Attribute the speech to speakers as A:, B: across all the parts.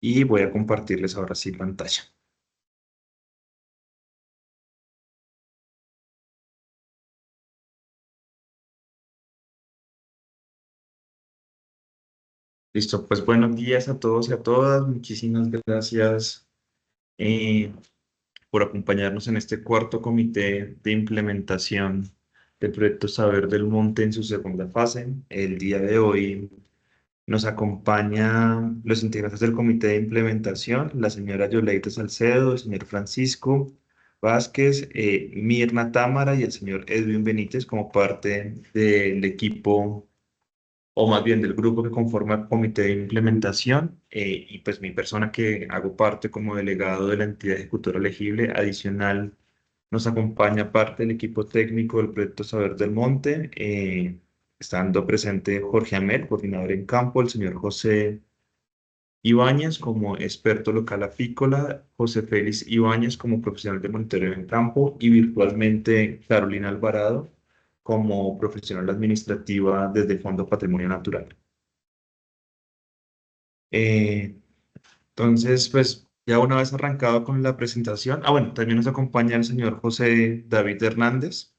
A: y voy a compartirles ahora sí pantalla. Listo, pues buenos días a todos y a todas. Muchísimas gracias eh, por acompañarnos en este cuarto comité de implementación del proyecto Saber del Monte en su segunda fase. El día de hoy nos acompañan los integrantes del comité de implementación, la señora Yoleita Salcedo, el señor Francisco Vázquez, Mirna Támara y el señor Edwin Benítez como parte del equipo o más bien del grupo que conforma el comité de implementación, y pues mi persona que hago parte como delegado de la entidad ejecutora elegible. Adicional, nos acompaña parte del equipo técnico del proyecto Saber del Monte, estando presente Jorge Amel, coordinador en campo, el señor José Ibáñez como experto local apícola, José Félix Ibáñez como profesional de monitoreo en campo y virtualmente Carolina Alvarado como profesional administrativa desde el Fondo Patrimonio Natural. Eh, entonces, pues ya una vez arrancado con la presentación, bueno, también nos acompaña el señor José David Hernández.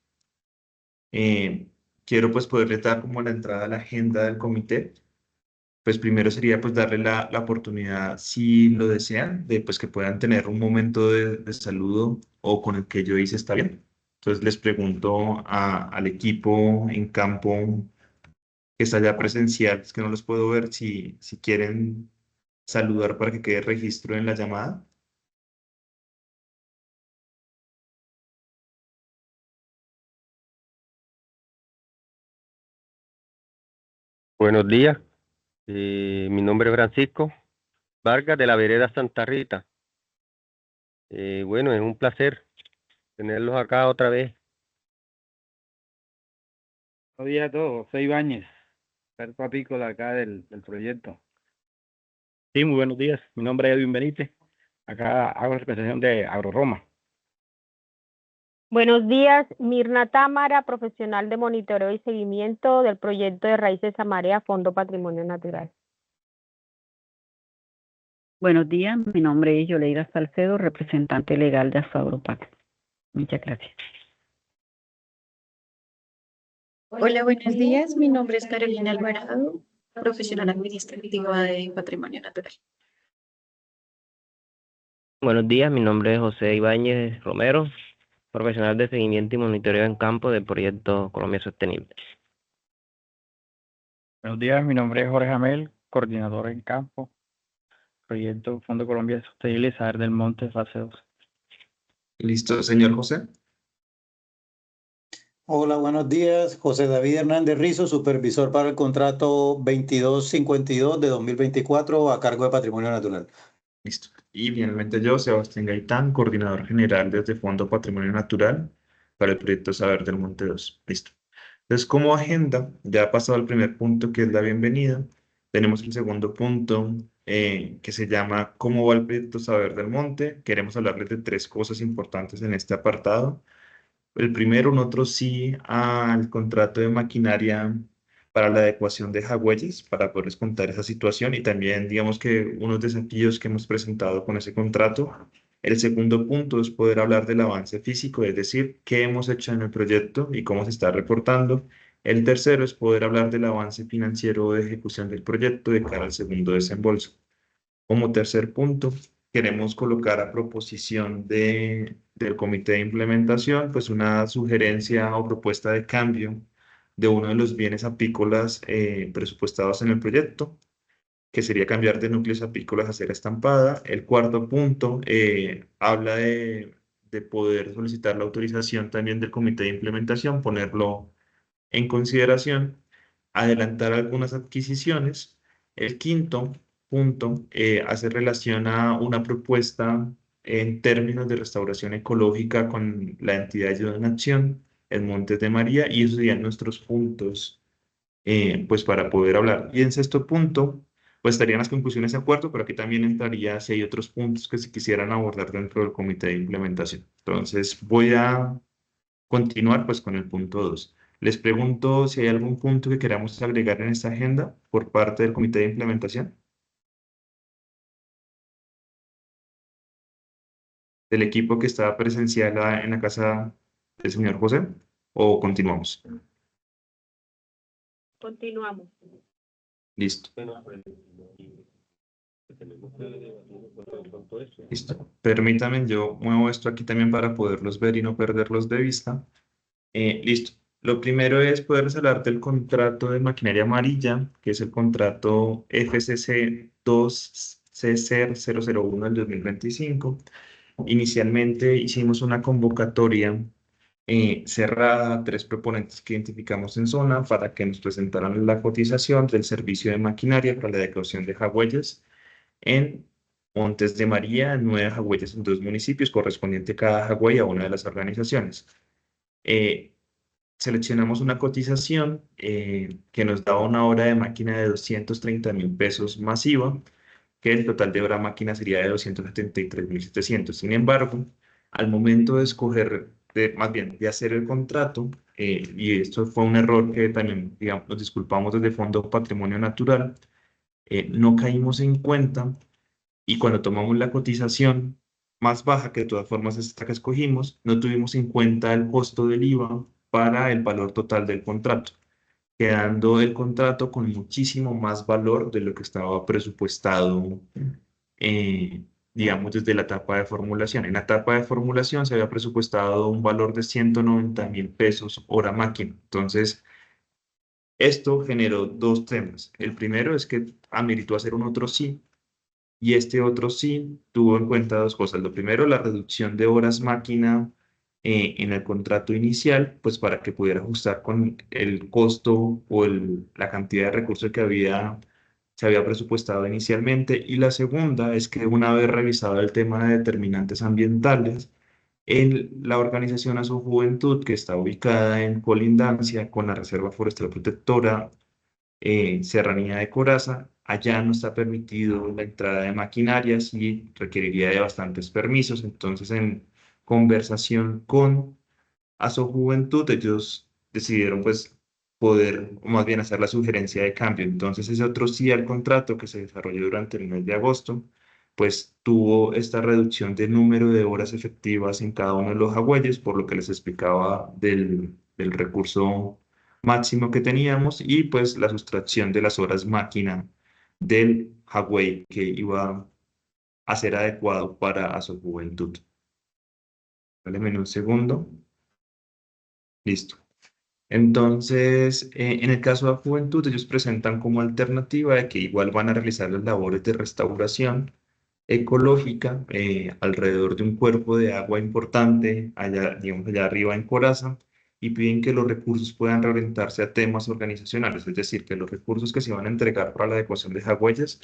A: Eh, Quiero pues poderle dar como la entrada a la agenda del comité. Pues primero sería pues darle la oportunidad, si lo desean, de pues que puedan tener un momento de saludo o con el que yo hice está bien. Entonces les pregunto al equipo en campo que está allá presencial, es que no los puedo ver, si quieren saludar para que quede registro en la llamada.
B: Buenos días, mi nombre es Francisco Vargas de la Vereda Santa Rita. Bueno, es un placer tenerlos acá otra vez.
C: Buenos días a todos, soy Ibáñez, experto apícola acá del proyecto. Sí, muy buenos días, mi nombre es Edwin Benítez, acá hago representación de AgroRoma.
D: Buenos días, Mirna Támara, profesional de monitoreo y seguimiento del proyecto de Raíces a Marea, Fondo Patrimonio Natural.
E: Buenos días, mi nombre es Yoleida Salcedo, representante legal de Agropac. Muchas gracias.
F: Hola, buenos días. Mi nombre es Carolina Alvarado, profesional administrativa de Patrimonio Natural.
G: Buenos días, mi nombre es José Ibáñez Romero, profesional de seguimiento y monitoreo en campo del proyecto Colombia Sostenible.
C: Buenos días, mi nombre es Jorge Amel, coordinador en campo, proyecto Fondo Colombia Sostenible Saber del Monte, fase 2.
A: Listo, señor José.
H: Hola, buenos días. José David Hernández Rizo, supervisor para el contrato 2252 de 2024 a cargo de Patrimonio Natural.
A: Listo. Y finalmente yo, Sebastián Gaitán, coordinador general desde Fondo Patrimonio Natural para el proyecto Saber del Monte 2. Listo. Entonces, como agenda, ya ha pasado el primer punto, que es la bienvenida. Tenemos el segundo punto, que se llama ¿Cómo va el proyecto Saber del Monte? Queremos hablarles de tres cosas importantes en este apartado. El primero, nosotros sí al contrato de maquinaria para la adecuación de jagüeyes, para poderles contar esa situación y también, digamos que unos desafíos que hemos presentado con ese contrato. El segundo punto es poder hablar del avance físico, es decir, qué hemos hecho en el proyecto y cómo se está reportando. El tercero es poder hablar del avance financiero de ejecución del proyecto de cara al segundo desembolso. Como tercer punto, queremos colocar a proposición del comité de implementación, pues una sugerencia o propuesta de cambio de uno de los bienes apícolas presupuestados en el proyecto, que sería cambiar de núcleos apícolas a cera estampada. El cuarto punto habla de poder solicitar la autorización también del comité de implementación, ponerlo en consideración, adelantar algunas adquisiciones. El quinto punto hace relación a una propuesta en términos de restauración ecológica con la entidad de ayuda en acción, el Montes de María, y esos serían nuestros puntos pues para poder hablar. Y en sexto punto, pues estarían las conclusiones de acuerdo, pero aquí también entraría si hay otros puntos que se quisieran abordar dentro del comité de implementación. Entonces voy a continuar pues con el punto 2. Les pregunto si hay algún punto que queramos agregar en esta agenda por parte del comité de implementación. del equipo que está presencial en la casa del señor José, o continuamos?
D: Continuamos.
A: Listo. Listo. Permítanme, yo muevo esto aquí también para poderlos ver y no perderlos de vista. Listo. Lo primero es poder hablar del contrato de maquinaria amarilla, que es el contrato FCC 2CC001 del 2025. Inicialmente hicimos una convocatoria cerrada a 3 proponentes que identificamos en zona para que nos presentaran la cotización del servicio de maquinaria para la adecuación de jagüeyes en Montes de María, 9 jagüeyes en 2 municipios, correspondiente cada jagüey a una de las organizaciones. Seleccionamos una cotización que nos daba una hora de máquina de 230.000 pesos masiva, que el total de hora máquina sería de 273.700. Sin embargo, al momento de escoger, más bien de hacer el contrato, y esto fue un error que también, digamos, nos disculpamos desde Fondo Patrimonio Natural, no caímos en cuenta y cuando tomamos la cotización más baja, que de todas formas es esta que escogimos, no tuvimos en cuenta el costo del IVA para el valor total del contrato, quedando el contrato con muchísimo más valor de lo que estaba presupuestado, eh, digamos, desde la etapa de formulación. En la etapa de formulación se había presupuestado un valor de 190.000 pesos hora máquina. Entonces, esto generó 2 temas. El primero es que ameritó hacer un otro sí, y este otro sí tuvo en cuenta 2 cosas. Lo primero, la reducción de horas máquina en el contrato inicial, pues para que pudiera ajustar con el costo o la cantidad de recursos que se había presupuestado inicialmente. Y la segunda es que una vez revisado el tema de determinantes ambientales, la organización A Su Juventud, que está ubicada en colindancia con la Reserva Forestal Protectora Serranía de Coraza, allá no está permitido la entrada de maquinarias y requeriría de bastantes permisos. Entonces, en conversación con Juventud, ellos decidieron pues poder, o más bien hacer la sugerencia de cambio. Entonces, ese otro sí al contrato que se desarrolló durante el mes de agosto, pues tuvo esta reducción de número de horas efectivas en cada uno de los jagüeyes, por lo que les explicaba del recurso máximo que teníamos y pues la sustracción de las horas máquina del jagüey que iba a ser adecuado para su juventud. Dale un segundo. Listo. Entonces, en el caso de Juventud, ellos presentan como alternativa de que igual van a realizar las labores de restauración ecológica alrededor de un cuerpo de agua importante, allá, digamos, allá arriba en Coraza, y piden que los recursos puedan reorientarse a temas organizacionales, es decir, que los recursos que se van a entregar para la adecuación de jagüeyes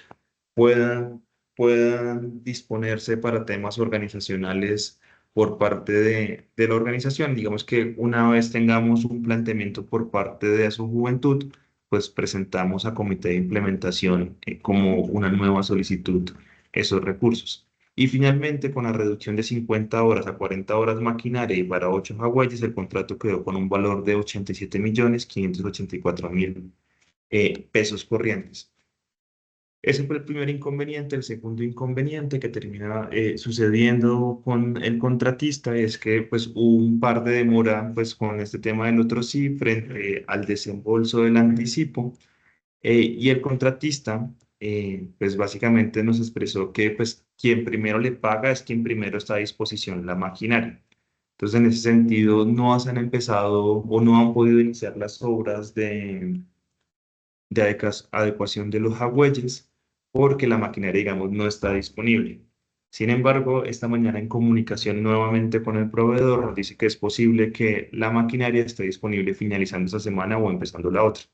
A: puedan, puedan disponerse para temas organizacionales por parte de la organización. Digamos que una vez tengamos un planteamiento por parte de su juventud, pues presentamos a comité de implementación como una nueva solicitud esos recursos. Y finalmente, con la reducción de 50 horas a 40 horas maquinaria y para 8 jagüeyes, el contrato quedó con un valor de 87.584.000 pesos corrientes. Ese fue el primer inconveniente. El segundo inconveniente que termina sucediendo con el contratista es que pues hubo un par de demora pues con este tema del otro sí frente al desembolso del anticipo y el contratista pues básicamente nos expresó que pues quien primero le paga es quien primero está a disposición la maquinaria. Entonces en ese sentido no se han empezado o no han podido iniciar las obras de adecuación de los jagüeyes porque la maquinaria, digamos, no está disponible. Sin embargo, esta mañana en comunicación nuevamente con el proveedor nos dice que es posible que la maquinaria esté disponible finalizando esta semana o empezando la otra.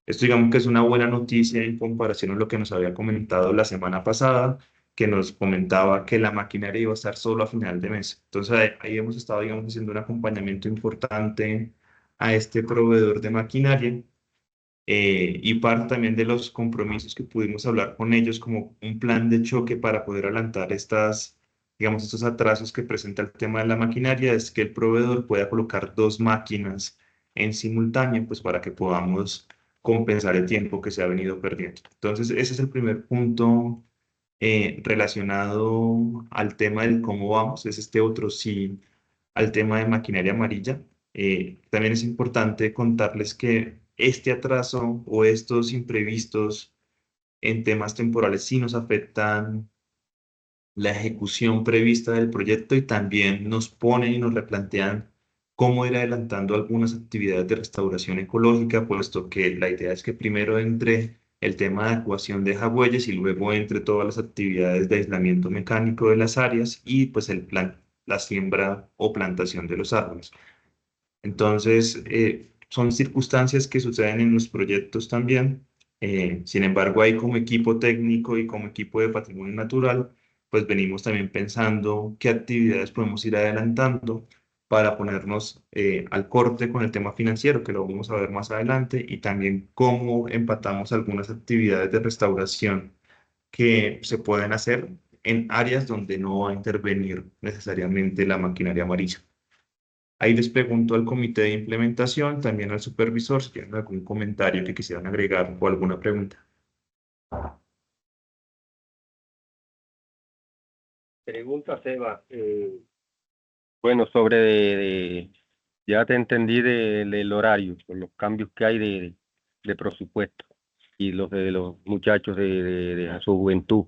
A: Esto digamos que es una buena noticia en comparación a lo que nos había comentado la semana pasada, que nos comentaba que la maquinaria iba a estar solo a final de mes. Entonces ahí hemos estado, digamos, haciendo un acompañamiento importante a este proveedor de maquinaria y parte también de los compromisos que pudimos hablar con ellos como un plan de choque para poder adelantar digamos, estos atrasos que presenta el tema de la maquinaria, es que el proveedor pueda colocar 2 máquinas en simultáneo, pues para que podamos compensar el tiempo que se ha venido perdiendo. Entonces, ese es el primer punto relacionado al tema del cómo vamos, es este otro sí, al tema de maquinaria amarilla. También es importante contarles que este atraso o estos imprevistos en temas temporales sí nos afectan la ejecución prevista del proyecto y también nos ponen y nos replantean cómo ir adelantando algunas actividades de restauración ecológica, puesto que la idea es que primero entre el tema de adecuación de jagüeyes y luego entre todas las actividades de aislamiento mecánico de las áreas y pues el plan, la siembra o plantación de los árboles. Entonces, son circunstancias que suceden en los proyectos también. Sin embargo, ahí como equipo técnico y como equipo de patrimonio natural, pues venimos también pensando qué actividades podemos ir adelantando para ponernos al corte con el tema financiero, que lo vamos a ver más adelante, y también cómo empatamos algunas actividades de restauración que se pueden hacer en áreas donde no va a intervenir necesariamente la maquinaria amarilla. Ahí les pregunto al comité de implementación, también al supervisor, si tienen algún comentario que quisieran agregar o alguna pregunta.
B: Pregunta, Seba. Bueno, sobre ya te entendí del horario, por los cambios que hay de presupuesto y los de los muchachos de su juventud.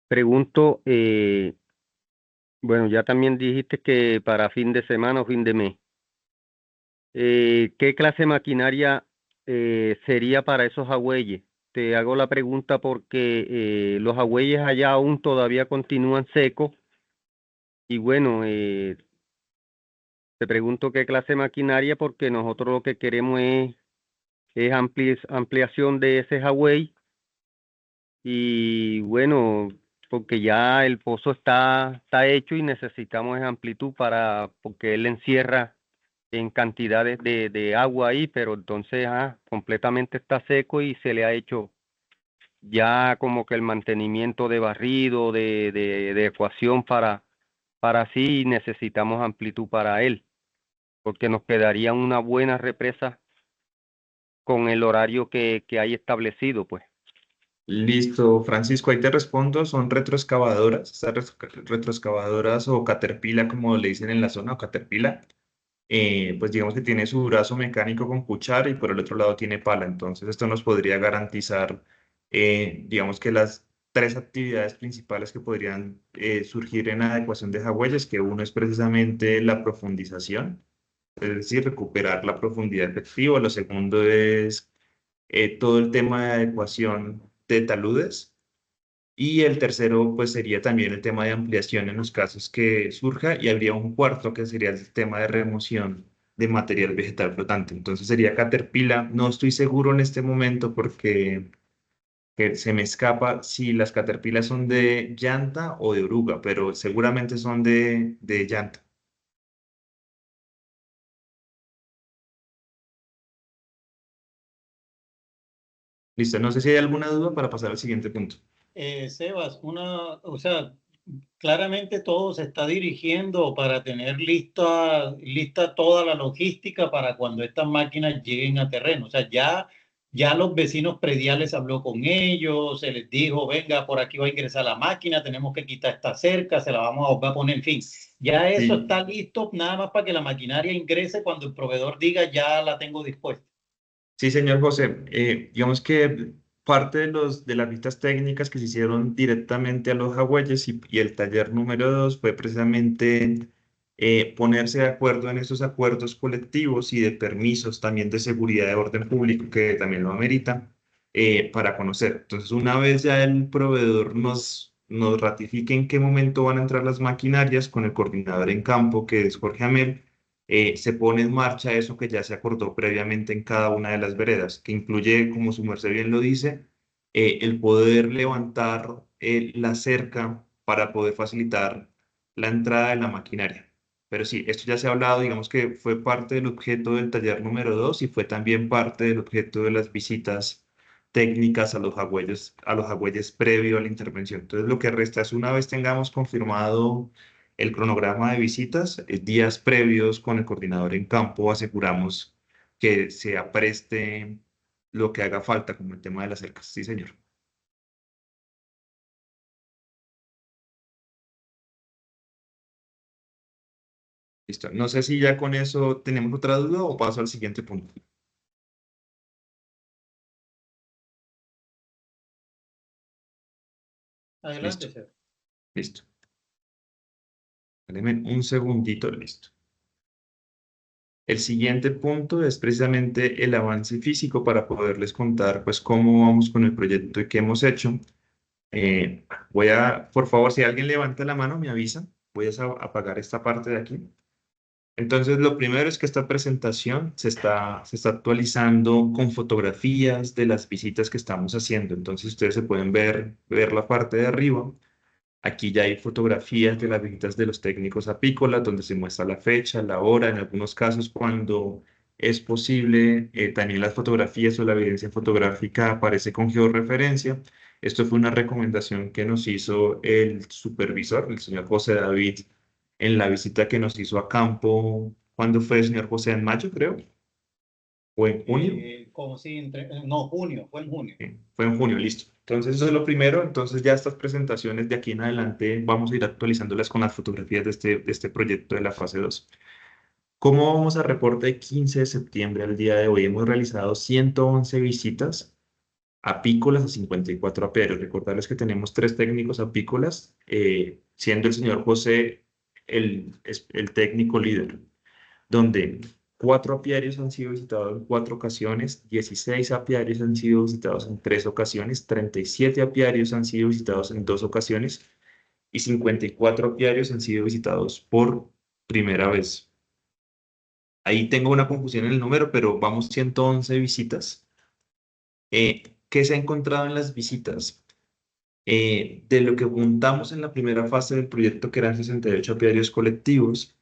B: Pregunto, bueno, ya también dijiste que para fin de semana o fin de mes, ¿qué clase de maquinaria sería para esos agüeyes? Te hago la pregunta porque los agüeyes allá aún todavía continúan secos y bueno, te pregunto qué clase de maquinaria porque nosotros lo que queremos es ampliación de ese agüey y bueno, porque ya el pozo está hecho y necesitamos esa amplitud porque él encierra en cantidades de agua ahí, pero entonces completamente está seco y se le ha hecho ya como que el mantenimiento de barrido, de ecuación para así necesitamos amplitud para él, porque nos quedaría una buena represa con el horario que hay establecido, pues.
A: Listo, Francisco, ahí te respondo, son retroexcavadoras, estas retroexcavadoras o caterpillar, como le dicen en la zona, o caterpillar, pues digamos que tiene su brazo mecánico con cuchara y por el otro lado tiene pala, entonces esto nos podría garantizar, digamos que las tres actividades principales que podrían surgir en la adecuación de jagüeyes, que uno es precisamente la profundización, es decir, recuperar la profundidad efectiva. Lo segundo es todo el tema de adecuación de taludes. Y el tercero, pues sería también el tema de ampliación en los casos que surja. Y habría un cuarto que sería el tema de remoción de material vegetal flotante. Entonces sería Caterpillar. No estoy seguro en este momento porque se me escapa si las Caterpillar son de llanta o de oruga, pero seguramente son de llanta. Listo, no sé si hay alguna duda para pasar al siguiente punto.
H: Sebas, o sea, claramente todo se está dirigiendo para tener lista toda la logística para cuando estas máquinas lleguen a terreno. O sea, ya los vecinos prediales habló con ellos, se les dijo, venga, por aquí va a ingresar la máquina, tenemos que quitar esta cerca, se la vamos a volver a poner, en fin. Ya eso
A: Sí.
H: está listo, nada más para que la maquinaria ingrese cuando el proveedor diga, ya la tengo dispuesta.
A: Sí, señor José. Digamos que parte de las vistas técnicas que se hicieron directamente a los jagüeyes y el taller número 2 fue precisamente ponerse de acuerdo en esos acuerdos colectivos y de permisos también de seguridad de orden público que también lo amerita para conocer. Entonces, una vez ya el proveedor nos ratifique en qué momento van a entrar las maquinarias con el coordinador en campo, que es Jorge Amel, se pone en marcha eso que ya se acordó previamente en cada una de las veredas, que incluye, como su merced bien lo dice, el poder levantar la cerca para poder facilitar la entrada de la maquinaria. Pero sí, esto ya se ha hablado, digamos que fue parte del objeto del taller número 2 y fue también parte del objeto de las visitas técnicas a los jagüeyes previo a la intervención. Entonces, lo que resta es una vez tengamos confirmado el cronograma de visitas, días previos con el coordinador en campo, aseguramos que se apreste lo que haga falta, como el tema de las cercas. Sí, señor. Listo. No sé si ya con eso tenemos otra duda o paso al siguiente punto.
H: Adelante,
A: Listo,
H: Seba.
A: listo. Deme un segundito, listo. El siguiente punto es precisamente el avance físico para poderles contar pues cómo vamos con el proyecto y qué hemos hecho. Por favor, si alguien levanta la mano, me avisa. Voy a apagar esta parte de aquí. Entonces, lo primero es que esta presentación se está actualizando con fotografías de las visitas que estamos haciendo. Entonces, ustedes se pueden ver la parte de arriba. Aquí ya hay fotografías de las visitas de los técnicos apícolas, donde se muestra la fecha, la hora, en algunos casos cuando es posible, también las fotografías o la evidencia fotográfica aparece con georreferencia. Esto fue una recomendación que nos hizo el supervisor, el señor José David, en la visita que nos hizo a campo. ¿Cuándo fue el señor José? ¿En mayo, creo? ¿O en junio?
H: Como si no, junio, fue en junio.
A: Fue en junio, listo. Entonces, eso es lo primero. Entonces, ya estas presentaciones de aquí en adelante vamos a ir actualizándolas con las fotografías de este proyecto de la fase 2. ¿Cómo vamos a reporte de 15 de septiembre al día de hoy? Hemos realizado 111 visitas apícolas a 54 apiarios. Recordarles que tenemos 3 técnicos apícolas, siendo el señor José el técnico líder, donde 4 apiarios han sido visitados en 4 ocasiones, 16 apiarios han sido visitados en 3 ocasiones, 37 apiarios han sido visitados en 2 ocasiones y 54 apiarios han sido visitados por primera vez. Ahí tengo una confusión en el número, pero vamos 111 visitas. ¿Qué se ha encontrado en las visitas? De lo que juntamos en la primera fase del proyecto, que eran 68 apiarios colectivos,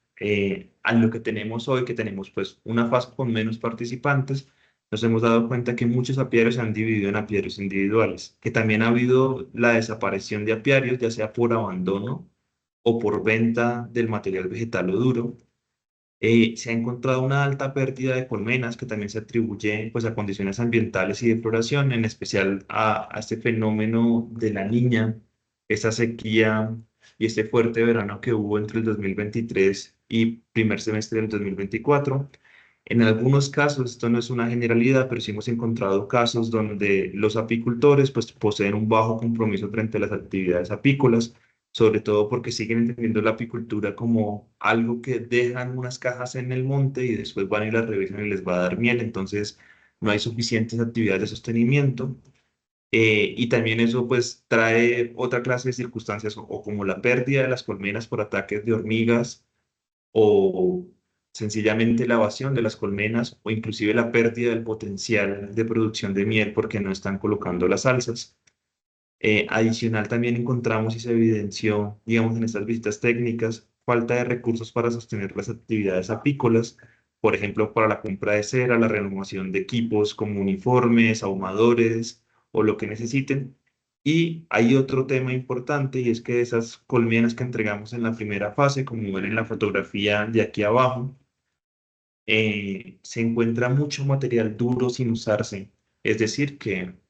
A: a lo que tenemos hoy, que tenemos pues una fase con menos participantes, nos hemos dado cuenta que muchos apiarios se han dividido en apiarios individuales, que también ha habido la desaparición de apiarios, ya sea por abandono o por venta del material vegetal o duro. Se ha encontrado una alta pérdida de colmenas que también se atribuye pues, a condiciones ambientales y de floración, en especial a este fenómeno de la niña, esa sequía y este fuerte verano que hubo entre el 2023 y primer semestre del 2024. En algunos casos, esto no es una generalidad, pero sí hemos encontrado casos donde los apicultores pues, poseen un bajo compromiso frente a las actividades apícolas, sobre todo porque siguen entendiendo la apicultura como algo que dejan unas cajas en el monte y después van y las revisan y les va a dar miel, entonces no hay suficientes actividades de sostenimiento. Y también eso pues trae otra clase de circunstancias o como la pérdida de las colmenas por ataques de hormigas o sencillamente la evasión de las colmenas o inclusive la pérdida del potencial de producción de miel porque no están colocando las alzas. Adicional, también encontramos y se evidenció, digamos, en estas visitas técnicas, falta de recursos para sostener las actividades apícolas, por ejemplo, para la compra de cera, la renovación de equipos como uniformes, ahumadores o lo que necesiten. Y hay otro tema importante y es que esas colmenas que entregamos en la primera fase, como ven en la fotografía de aquí abajo, se encuentra mucho material duro sin usarse. Es decir, que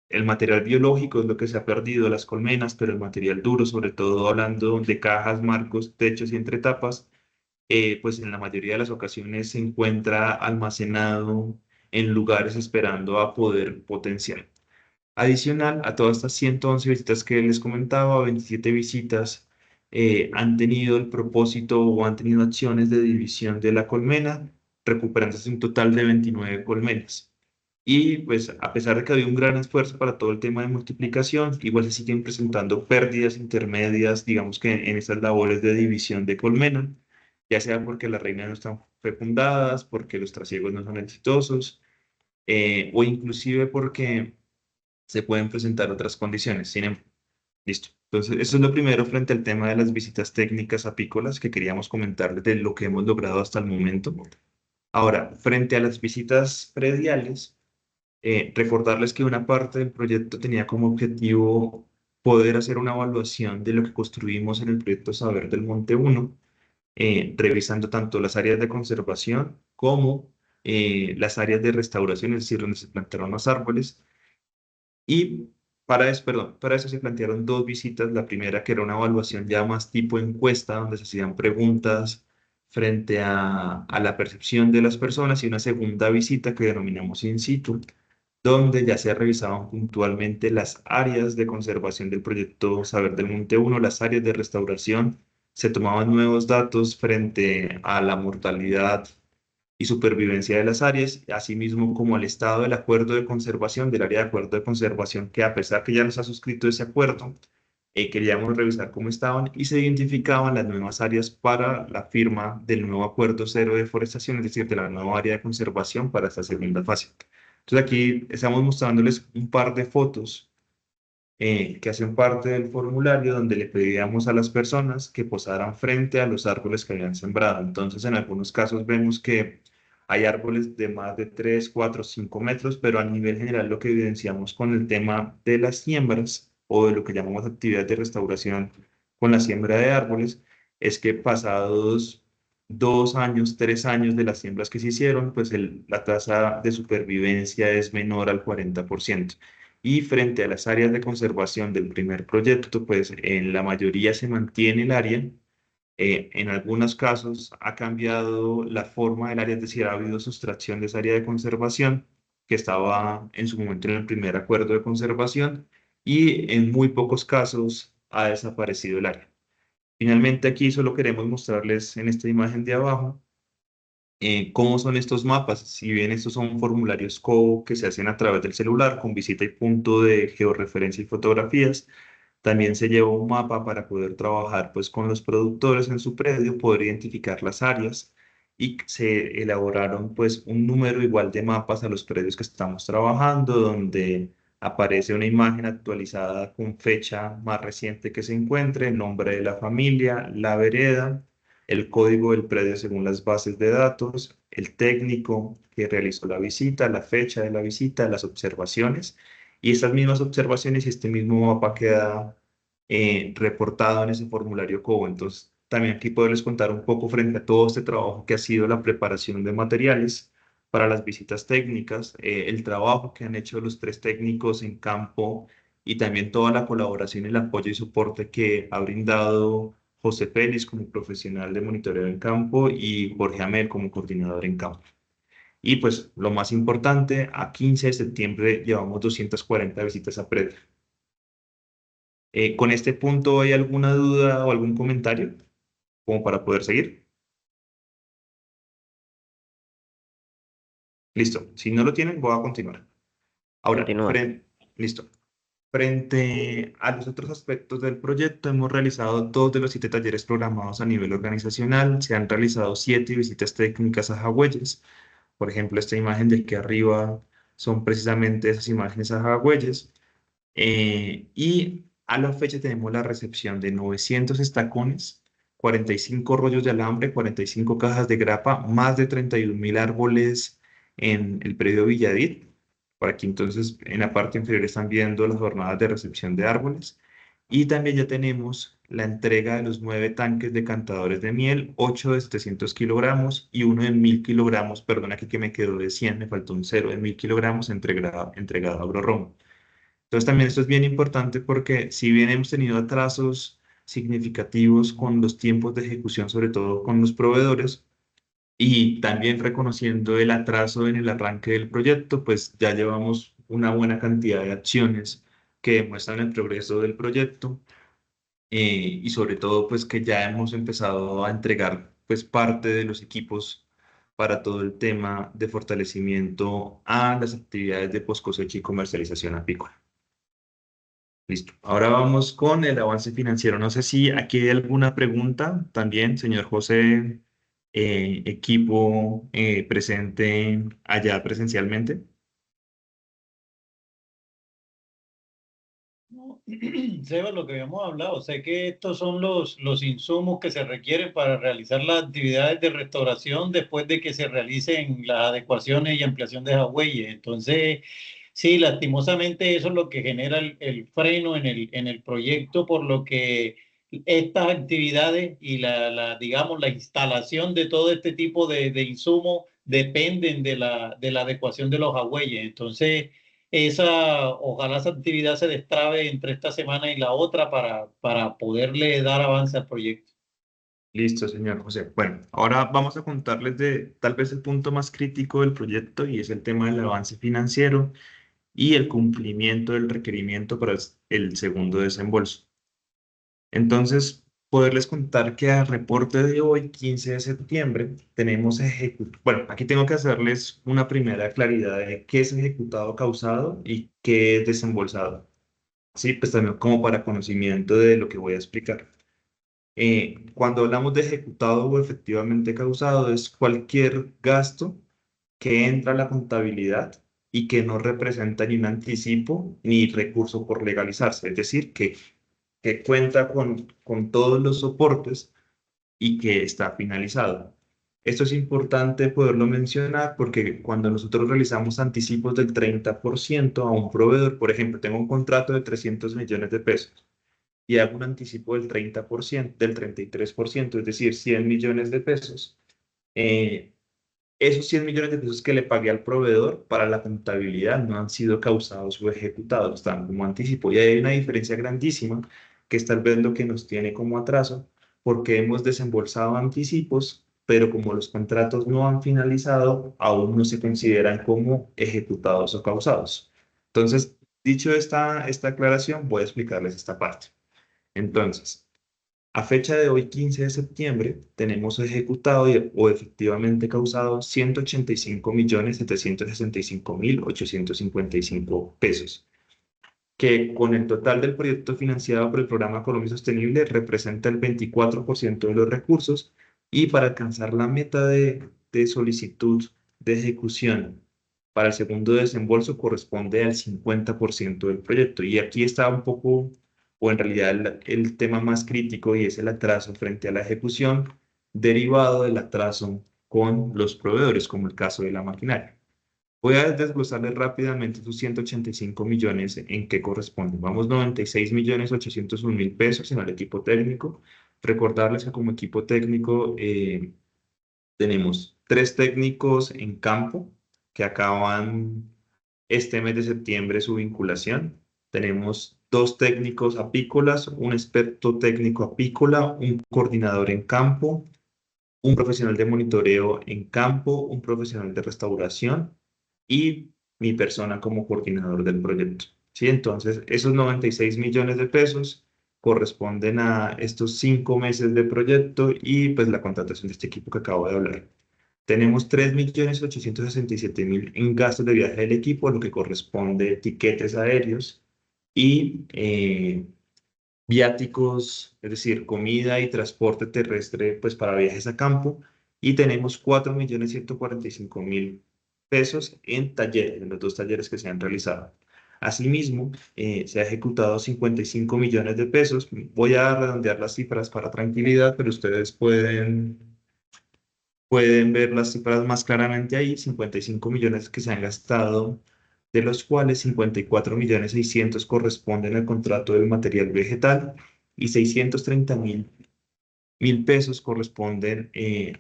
A: el material biológico es lo que se ha perdido de las colmenas, pero el material duro, sobre todo hablando de cajas, marcos, techos y entretapas, pues en la mayoría de las ocasiones se encuentra almacenado en lugares esperando a poder potenciar. Adicional a todas estas 111 visitas que les comentaba, 27 visitas han tenido el propósito o han tenido acciones de división de la colmena, recuperándose un total de 29 colmenas. Y pues a pesar de que había un gran esfuerzo para todo el tema de multiplicación, igual se siguen presentando pérdidas intermedias, digamos que en estas labores de división de colmena, ya sea porque las reinas no están fecundadas, porque los trasiegos no son exitosos, o inclusive porque se pueden presentar otras condiciones. Listo. Entonces, eso es lo primero frente al tema de las visitas técnicas apícolas que queríamos comentarles de lo que hemos logrado hasta el momento. Ahora, frente a las visitas prediales, recordarles que una parte del proyecto tenía como objetivo poder hacer una evaluación de lo que construimos en el proyecto Saber del Monte 1, revisando tanto las áreas de conservación como las áreas de restauración, es decir, donde se plantaron los árboles. Y para eso se plantearon 2 visitas. La primera, que era una evaluación ya más tipo encuesta, donde se hacían preguntas frente a la percepción de las personas y una segunda visita que denominamos in situ, donde ya se revisaban puntualmente las áreas de conservación del proyecto Saber del Monte 1, las áreas de restauración, se tomaban nuevos datos frente a la mortalidad y supervivencia de las áreas, asimismo como el estado del acuerdo de conservación, del área de acuerdo de conservación, que a pesar que ya nos ha suscrito ese acuerdo, queríamos revisar cómo estaban y se identificaban las nuevas áreas para la firma del nuevo acuerdo cero de deforestación, es decir, de la nueva área de conservación para esta segunda fase. Entonces aquí estamos mostrándoles un par de fotos que hacen parte del formulario donde le pedíamos a las personas que posaran frente a los árboles que habían sembrado. Entonces, en algunos casos vemos que hay árboles de más de 3, 4, 5 metros, pero a nivel general lo que evidenciamos con el tema de las siembras o de lo que llamamos actividades de restauración con la siembra de árboles es que pasados 2 años, 3 años de las siembras que se hicieron, pues la tasa de supervivencia es menor al 40%. Y frente a las áreas de conservación del primer proyecto, pues en la mayoría se mantiene el área. En algunos casos ha cambiado la forma del área, es decir, ha habido sustracción de esa área de conservación que estaba en su momento en el primer acuerdo de conservación y en muy pocos casos ha desaparecido el área. Finalmente aquí solo queremos mostrarles en esta imagen de abajo cómo son estos mapas. Si bien estos son formularios COBO que se hacen a través del celular con visita y punto de georreferencia y fotografías, también se lleva un mapa para poder trabajar pues, con los productores en su predio, poder identificar las áreas y se elaboraron pues, un número igual de mapas a los predios que estamos trabajando, donde aparece una imagen actualizada con fecha más reciente que se encuentre, el nombre de la familia, la vereda, el código del predio según las bases de datos, el técnico que realizó la visita, la fecha de la visita, las observaciones. Y estas mismas observaciones y este mismo mapa queda reportado en ese formulario COBO. Entonces, también aquí poderles contar un poco frente a todo este trabajo que ha sido la preparación de materiales para las visitas técnicas, el trabajo que han hecho los 3 técnicos en campo y también toda la colaboración, el apoyo y soporte que ha brindado José Félix como profesional de monitoreo en campo y Jorge Amel como coordinador en campo. Y pues lo más importante, a 15 de septiembre llevamos 240 visitas a predio. ¿Con este punto hay alguna duda o algún comentario como para poder seguir? Listo. Si no lo tienen, voy a continuar. Ahora,
G: Continúa.
A: listo. Frente a los otros aspectos del proyecto, hemos realizado 2 de los 7 talleres programados a nivel organizacional. Se han realizado 7 visitas técnicas a Jagüeyes. Por ejemplo, esta imagen de aquí arriba son precisamente esas imágenes a Jagüeyes. Y a la fecha tenemos la recepción de 900 estacones, 45 rollos de alambre, 45 cajas de grapa, más de 31.000 árboles en el predio Villadit. Por aquí entonces en la parte inferior están viendo las jornadas de recepción de árboles. Y también ya tenemos la entrega de los 9 tanques decantadores de miel, 8 de 700 kilogramos y uno de 1.000 kilogramos, perdón, aquí que me quedó de 100, me faltó un 0 de 1.000 kilogramos entregado a Agroromo. Entonces también esto es bien importante porque si bien hemos tenido atrasos significativos con los tiempos de ejecución, sobre todo con los proveedores, y también reconociendo el atraso en el arranque del proyecto, pues ya llevamos una buena cantidad de acciones que demuestran el progreso del proyecto y sobre todo pues que ya hemos empezado a entregar pues parte de los equipos para todo el tema de fortalecimiento a las actividades de post-cosecha y comercialización apícola. Listo. Ahora vamos con el avance financiero. No sé si aquí hay alguna pregunta también, señor José, equipo presente allá presencialmente.
H: No, Seba, lo que habíamos hablado, sé que estos son los insumos que se requieren para realizar las actividades de restauración después de que se realicen las adecuaciones y ampliación de Jagüeyes. Entonces, sí, lastimosamente eso es lo que genera el freno en el proyecto, por lo que estas actividades y digamos, la instalación de todo este tipo de insumos dependen de la adecuación de los Jagüeyes. Entonces, ojalá esa actividad se destrabe entre esta semana y la otra para poderle dar avance al proyecto.
A: Listo, señor José. Bueno, ahora vamos a contarles de tal vez el punto más crítico del proyecto y es el tema del avance financiero y el cumplimiento del requerimiento para el segundo desembolso. Entonces, poderles contar que al reporte de hoy, 15 de septiembre, tenemos ejecutado. Bueno, aquí tengo que hacerles una primera claridad de qué es ejecutado causado y qué es desembolsado. Sí, pues también como para conocimiento de lo que voy a explicar. Cuando hablamos de ejecutado o efectivamente causado, es cualquier gasto que entra a la contabilidad y que no representa ni un anticipo ni recurso por legalizarse, es decir, que cuenta con todos los soportes y que está finalizado. Esto es importante poderlo mencionar porque cuando nosotros realizamos anticipos del 30% a un proveedor, por ejemplo, tengo un contrato de 300 millones de pesos y hago un anticipo del 30%, del 33%, es decir, 100 millones de pesos. Esos 100 millones de pesos que le pagué al proveedor para la contabilidad no han sido causados o ejecutados, están como anticipo. Y hay una diferencia grandísima que es tal vez lo que nos tiene como atraso, porque hemos desembolsado anticipos, pero como los contratos no han finalizado, aún no se consideran como ejecutados o causados. Entonces, dicho esta aclaración, voy a explicarles esta parte. Entonces, a fecha de hoy, 15 de septiembre, tenemos ejecutado o efectivamente causado 185.765.855 pesos, que con el total del proyecto financiado por el programa Colombia Sostenible representa el 24% de los recursos y para alcanzar la meta de solicitud de ejecución para el segundo desembolso corresponde al 50% del proyecto. Y aquí está un poco, o en realidad el tema más crítico y es el atraso frente a la ejecución derivado del atraso con los proveedores, como el caso de la maquinaria. Voy a desglosarles rápidamente sus 185 millones en qué corresponden. Vamos 96.801.000 pesos en el equipo técnico. Recordarles que como equipo técnico tenemos 3 técnicos en campo que acaban este mes de septiembre su vinculación. Tenemos 2 técnicos apícolas, un experto técnico apícola, un coordinador en campo, un profesional de monitoreo en campo, un profesional de restauración y mi persona como coordinador del proyecto. ¿Sí? Entonces, esos 96 millones de pesos corresponden a estos 5 meses de proyecto y pues la contratación de este equipo que acabo de hablar. Tenemos 3.867.000 en gastos de viaje del equipo, lo que corresponde a tiquetes aéreos y viáticos, es decir, comida y transporte terrestre pues para viajes a campo. Y tenemos 4.145.000 pesos en talleres, en los 2 talleres que se han realizado. Asimismo, se ha ejecutado 55 millones de pesos. Voy a redondear las cifras para tranquilidad, pero ustedes pueden ver las cifras más claramente ahí, 55 millones que se han gastado, de los cuales 54.600.000 corresponden al contrato del material vegetal y 630.000 pesos corresponden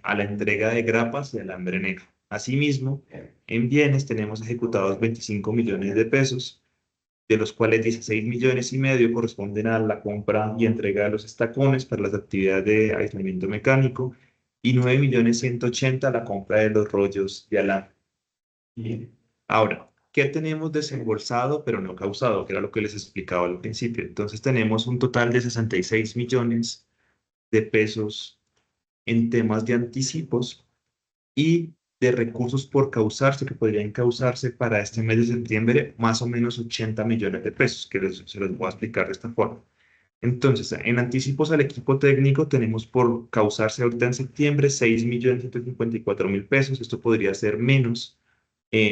A: a la entrega de grapas y alambre negro. Asimismo, en bienes tenemos ejecutados 25 millones de pesos, de los cuales 16,5 millones corresponden a la compra y entrega de los estacones para las actividades de aislamiento mecánico y 9,180,000 a la compra de los rollos de alambre. Bien. Ahora, ¿qué tenemos desembolsado pero no causado? Que era lo que les explicaba al principio. Entonces tenemos un total de 66 millones de pesos en temas de anticipos y de recursos por causarse, que podrían causarse para este mes de septiembre, más o menos 80 millones de pesos, que se los voy a explicar de esta forma. Entonces, en anticipos al equipo técnico tenemos por causarse ahorita en septiembre 6.154.000 pesos. Esto podría ser menos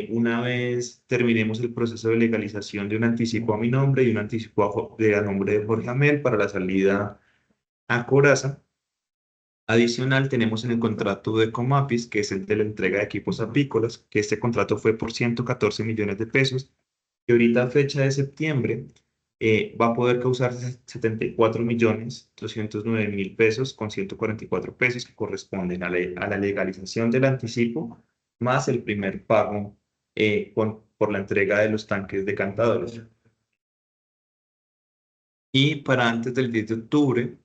A: una vez terminemos el proceso de legalización de un anticipo a mi nombre y un anticipo a nombre de Jorge Amel para la salida a Coraza. Adicional, tenemos en el contrato de Comapis, que es el de la entrega de equipos apícolas, que este contrato fue por 114 millones de pesos, y ahorita a fecha de septiembre va a poder causarse 74.209.000 pesos con 144 pesos que corresponden a la legalización del anticipo, más el primer pago por la entrega de los tanques decantadores. Y para antes del 10 de octubre,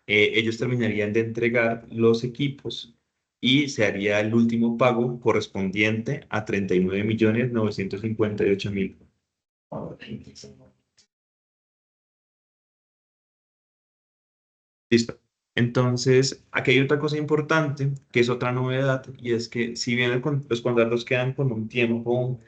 A: ellos terminarían de entregar los equipos y se haría el último pago correspondiente a 39.958.000. Listo. Entonces, aquí hay otra cosa importante, que es otra novedad, y es que si bien los contratos quedan con un tiempo,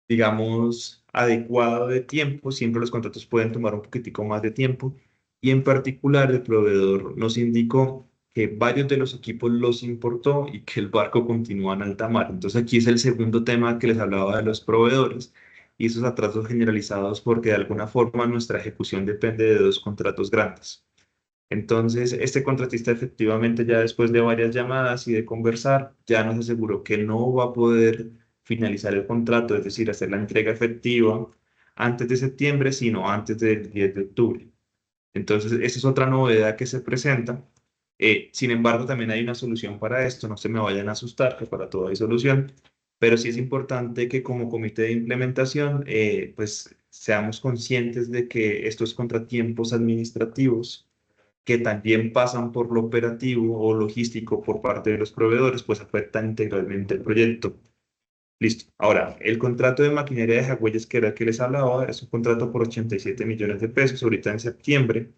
A: digamos, adecuado de tiempo, siempre los contratos pueden tomar un poquitico más de tiempo, y en particular el proveedor nos indicó que varios de los equipos los importó y que el barco continúa en alta mar. Entonces aquí es el segundo tema que les hablaba de los proveedores y esos atrasos generalizados porque de alguna forma nuestra ejecución depende de dos contratos grandes. Entonces, este contratista efectivamente ya después de varias llamadas y de conversar, ya nos aseguró que no va a poder finalizar el contrato, es decir, hacer la entrega efectiva antes de septiembre, sino antes del 10 de octubre. Entonces, esa es otra novedad que se presenta. Sin embargo, también hay una solución para esto, no se me vayan a asustar, que para todo hay solución, pero sí es importante que como comité de implementación, pues seamos conscientes de que estos contratiempos administrativos que también pasan por lo operativo o logístico por parte de los proveedores, pues afectan integralmente el proyecto. Listo. Ahora, el contrato de maquinaria de Jagüeyes, que era el que les hablaba, es un contrato por 87 millones de pesos, ahorita en septiembre.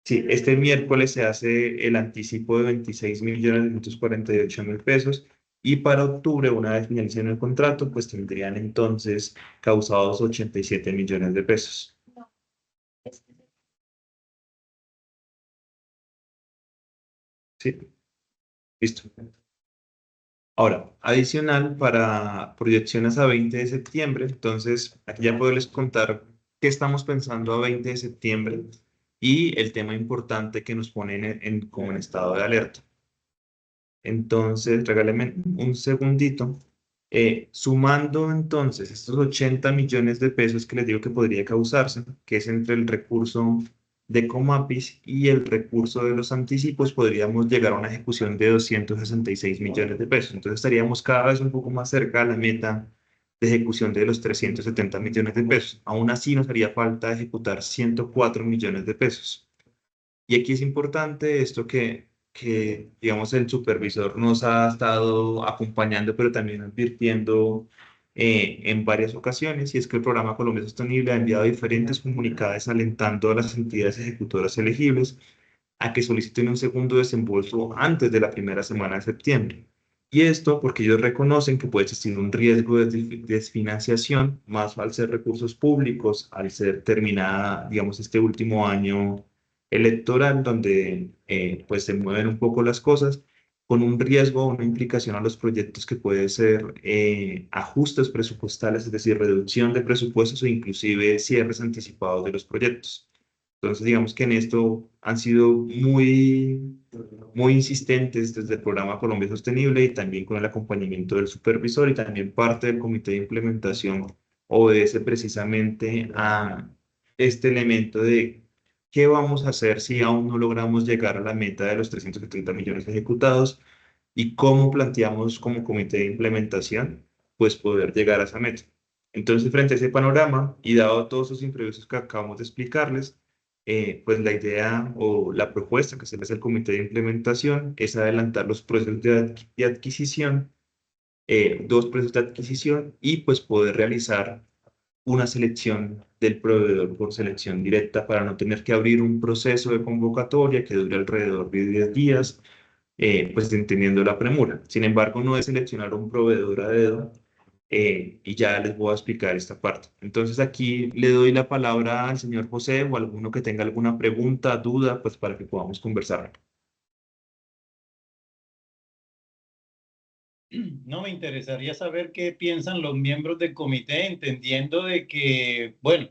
A: Sí, este miércoles se hace el anticipo de 26.948.000 pesos y para octubre, una vez finalicen el contrato, pues tendrían entonces causados 87 millones de pesos. Sí, listo. Ahora, adicional para proyecciones a 20 de septiembre, entonces aquí ya puedo les contar qué estamos pensando a 20 de septiembre y el tema importante que nos ponen como en estado de alerta. Entonces, regáleme un segundito. Sumando entonces estos 80 millones de pesos que les digo que podría causarse, que es entre el recurso de Comapis y el recurso de los anticipos, podríamos llegar a una ejecución de 266 millones de pesos. Entonces estaríamos cada vez un poco más cerca a la meta de ejecución de los 370 millones de pesos. Aún así nos haría falta ejecutar 104 millones de pesos. Y aquí es importante esto que, digamos, el supervisor nos ha estado acompañando, pero también advirtiendo en varias ocasiones, y es que el programa Colombia Sostenible ha enviado diferentes comunicados alentando a las entidades ejecutoras elegibles a que soliciten un segundo desembolso antes de la primera semana de septiembre. Y esto porque ellos reconocen que puede existir un riesgo de desfinanciación, más al ser recursos públicos, al ser terminada, digamos, este último año electoral, donde pues se mueven un poco las cosas, con un riesgo o una implicación a los proyectos que puede ser ajustes presupuestales, es decir, reducción de presupuestos o inclusive cierres anticipados de los proyectos. Entonces, digamos que en esto han sido muy insistentes desde el programa Colombia Sostenible y también con el acompañamiento del supervisor y también parte del comité de implementación obedece precisamente a este elemento de qué vamos a hacer si aún no logramos llegar a la meta de los 370 millones ejecutados y cómo planteamos como comité de implementación pues poder llegar a esa meta. Entonces, frente a ese panorama y dado todos esos imprevistos que acabamos de explicarles, pues la idea o la propuesta que se le hace al comité de implementación es adelantar los procesos de adquisición, dos procesos de adquisición y pues poder realizar una selección del proveedor por selección directa para no tener que abrir un proceso de convocatoria que dure alrededor de 10 días, pues entendiendo la premura. Sin embargo, no es seleccionar un proveedor a dedo, y ya les voy a explicar esta parte. Entonces aquí le doy la palabra al señor José o alguno que tenga alguna pregunta, duda, pues para que podamos conversar.
H: No, me interesaría saber qué piensan los miembros del comité, entendiendo de que, bueno,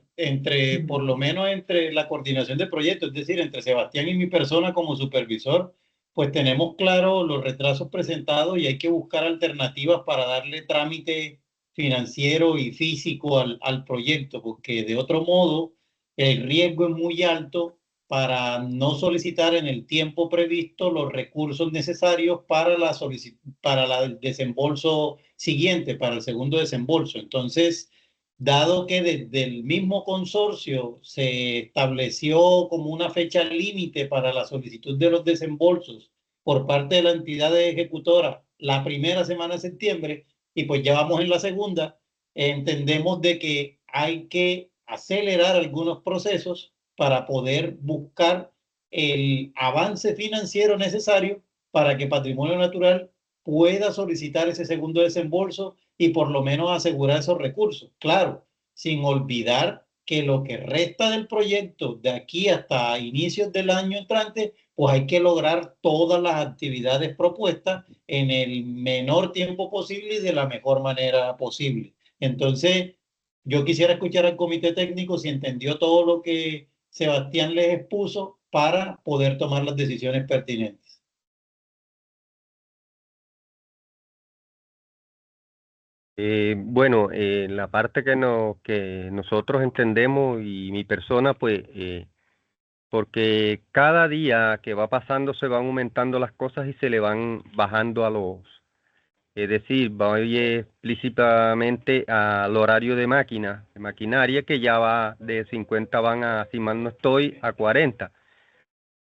H: por lo menos entre la coordinación del proyecto, es decir, entre Sebastián y mi persona como supervisor, pues tenemos claro los retrasos presentados y hay que buscar alternativas para darle trámite financiero y físico al proyecto, porque de otro modo el riesgo es muy alto para no solicitar en el tiempo previsto los recursos necesarios para el desembolso siguiente, para el segundo desembolso. Entonces, dado que desde el mismo consorcio se estableció como una fecha límite para la solicitud de los desembolsos por parte de la entidad ejecutora la primera semana de septiembre, y pues ya vamos en la segunda, entendemos de que hay que acelerar algunos procesos para poder buscar el avance financiero necesario para que Patrimonio Natural pueda solicitar ese segundo desembolso y por lo menos asegurar esos recursos. Claro, sin olvidar que lo que resta del proyecto de aquí hasta inicios del año entrante, pues hay que lograr todas las actividades propuestas en el menor tiempo posible y de la mejor manera posible. Entonces, yo quisiera escuchar al comité técnico si entendió todo lo que Sebastián les expuso para poder tomar las decisiones pertinentes.
B: Bueno, la parte que nosotros entendemos y mi persona, pues, porque cada día que va pasando se van aumentando las cosas y se le van bajando es decir, voy explícitamente al horario de maquinaria, que ya va de 50, van a, si mal no estoy, a 40.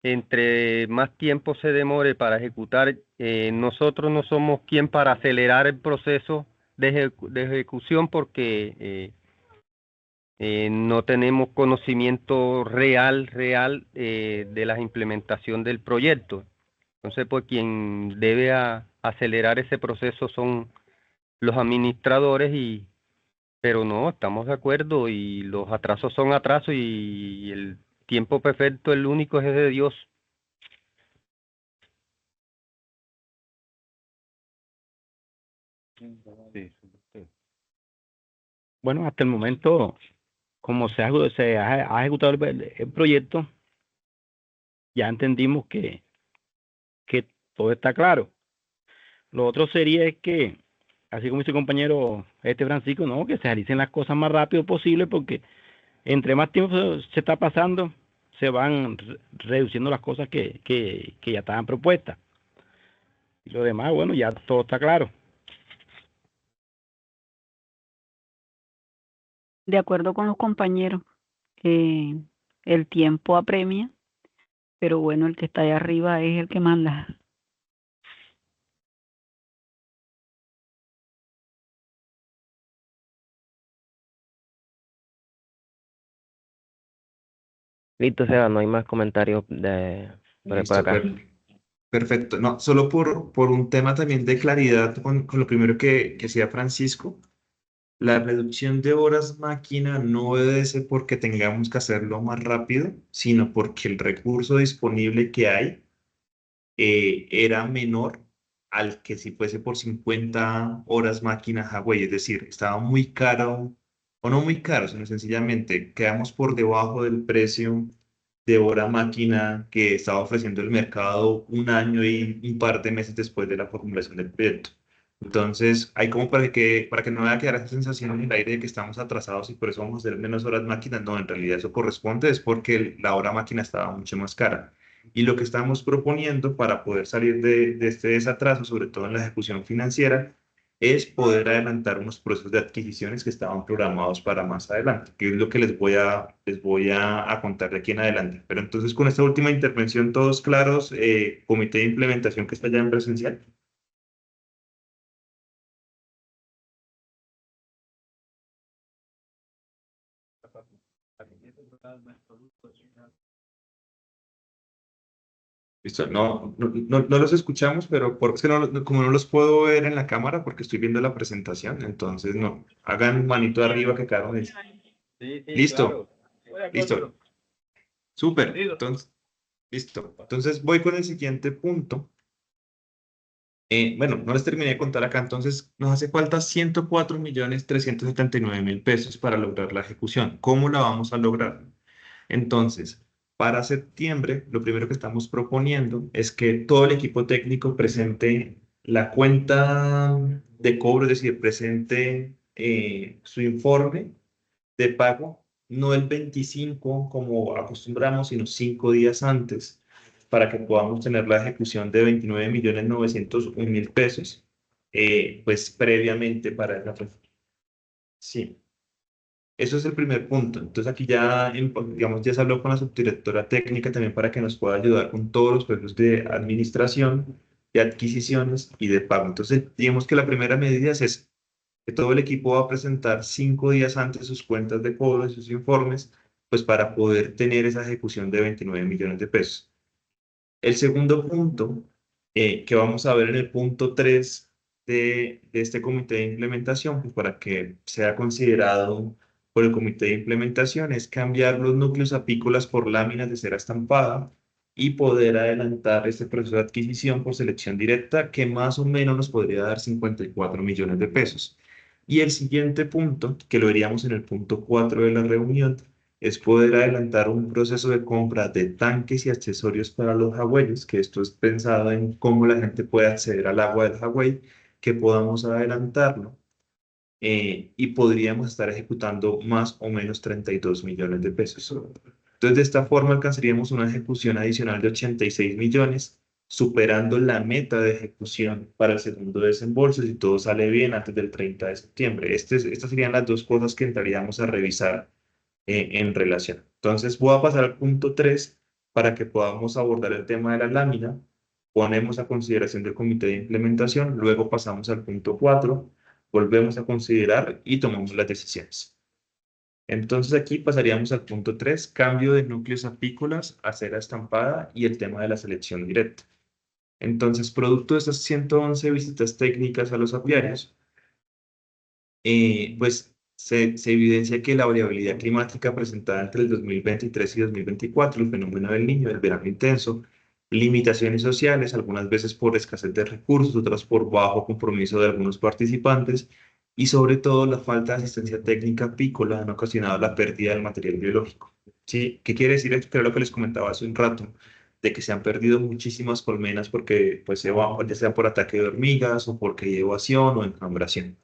B: Entre más tiempo se demore para ejecutar, nosotros no somos quien para acelerar el proceso de ejecución, porque no tenemos conocimiento real de la implementación del proyecto. Entonces, pues quien debe acelerar ese proceso son los administradores, pero no, estamos de acuerdo, y los atrasos son atrasos, y el tiempo perfecto, el único, es de Dios.
C: Bueno, hasta el momento, como se ha ejecutado el proyecto, ya entendimos que todo está claro. Lo otro sería es que, así como dice el compañero Francisco, no, que se realicen las cosas más rápido posible, porque entre más tiempo se está pasando, se van reduciendo las cosas que ya estaban propuestas. Y lo demás, bueno, ya todo está claro.
E: De acuerdo con los compañeros, el tiempo apremia, pero bueno, el que está allá arriba es el que manda.
G: Listo, Seba, no hay más comentarios por
A: Listo,
G: acá.
A: Perfecto. No, solo por un tema también de claridad con lo primero que decía Francisco. La reducción de horas máquina no obedece porque tengamos que hacerlo más rápido, sino porque el recurso disponible que hay era menor al que si fuese por 50 horas máquina Huawei. Es decir, estaba muy caro, o no muy caro, sino sencillamente quedamos por debajo del precio de hora máquina que estaba ofreciendo el mercado un año y un par de meses después de la formulación del proyecto. Entonces, hay como para que no vaya a quedar esa sensación en el aire de que estamos atrasados y por eso vamos a hacer menos horas máquinas. No, en realidad eso corresponde, es porque la hora máquina estaba mucho más cara. Y lo que estamos proponiendo para poder salir de este desatraso, sobre todo en la ejecución financiera, es poder adelantar unos procesos de adquisiciones que estaban programados para más adelante, que es lo que les voy a contar de aquí en adelante. Pero entonces, con esta última intervención, todos claros, comité de implementación que está ya en presencial. Listo, no los escuchamos, pero es que como no los puedo ver en la cámara porque estoy viendo la presentación, entonces no, hagan manito arriba que cada uno dice. Listo, listo, súper, entonces, listo. Entonces voy con el siguiente punto. Bueno, no les terminé de contar acá, entonces nos hace falta 104.379.000 pesos para lograr la ejecución. ¿Cómo la vamos a lograr? Entonces, para septiembre, lo primero que estamos proponiendo es que todo el equipo técnico presente la cuenta de cobro, es decir, presente su informe de pago, no el 25 como acostumbramos, sino 5 días antes, para que podamos tener la ejecución de 29.901.000 pesos, pues previamente para esa fecha. Sí. Eso es el primer punto. Entonces aquí ya, digamos, ya se habló con la subdirectora técnica también para que nos pueda ayudar con todos los procesos de administración, de adquisiciones y de pago. Entonces, digamos que la primera medida es esa, que todo el equipo va a presentar 5 días antes sus cuentas de cobro y sus informes, pues para poder tener esa ejecución de 29 millones de pesos. El segundo punto, que vamos a ver en el punto 3 de este comité de implementación, pues para que sea considerado por el comité de implementación, es cambiar los núcleos apícolas por láminas de cera estampada y poder adelantar este proceso de adquisición por selección directa, que más o menos nos podría dar 54 millones de pesos. Y el siguiente punto, que lo veríamos en el punto 4 de la reunión, es poder adelantar un proceso de compra de tanques y accesorios para los jagüeyes, que esto es pensado en cómo la gente puede acceder al agua del jagüey, que podamos adelantarlo y podríamos estar ejecutando más o menos 32 millones de pesos. Entonces, de esta forma alcanzaríamos una ejecución adicional de 86 millones, superando la meta de ejecución para el segundo desembolso, si todo sale bien antes del 30 de septiembre. Estas serían las dos cosas que entraríamos a revisar en relación. Entonces voy a pasar al punto 3 para que podamos abordar el tema de la lámina. Ponemos a consideración del comité de implementación, luego pasamos al punto 4, volvemos a considerar y tomamos las decisiones. Entonces aquí pasaríamos al punto 3, cambio de núcleos apícolas a cera estampada y el tema de la selección directa. Entonces, producto de estas 111 visitas técnicas a los apiarios, pues se evidencia que la variabilidad climática presentada entre el 2023 y 2024, el fenómeno del Niño, el verano intenso, limitaciones sociales, algunas veces por escasez de recursos, otras por bajo compromiso de algunos participantes, y sobre todo la falta de asistencia técnica apícola han ocasionado la pérdida del material biológico. ¿Sí? ¿Qué quiere decir esto? Que era lo que les comentaba hace un rato, de que se han perdido muchísimas colmenas porque, pues, ya sea por ataque de hormigas o porque hay evasión o encambración.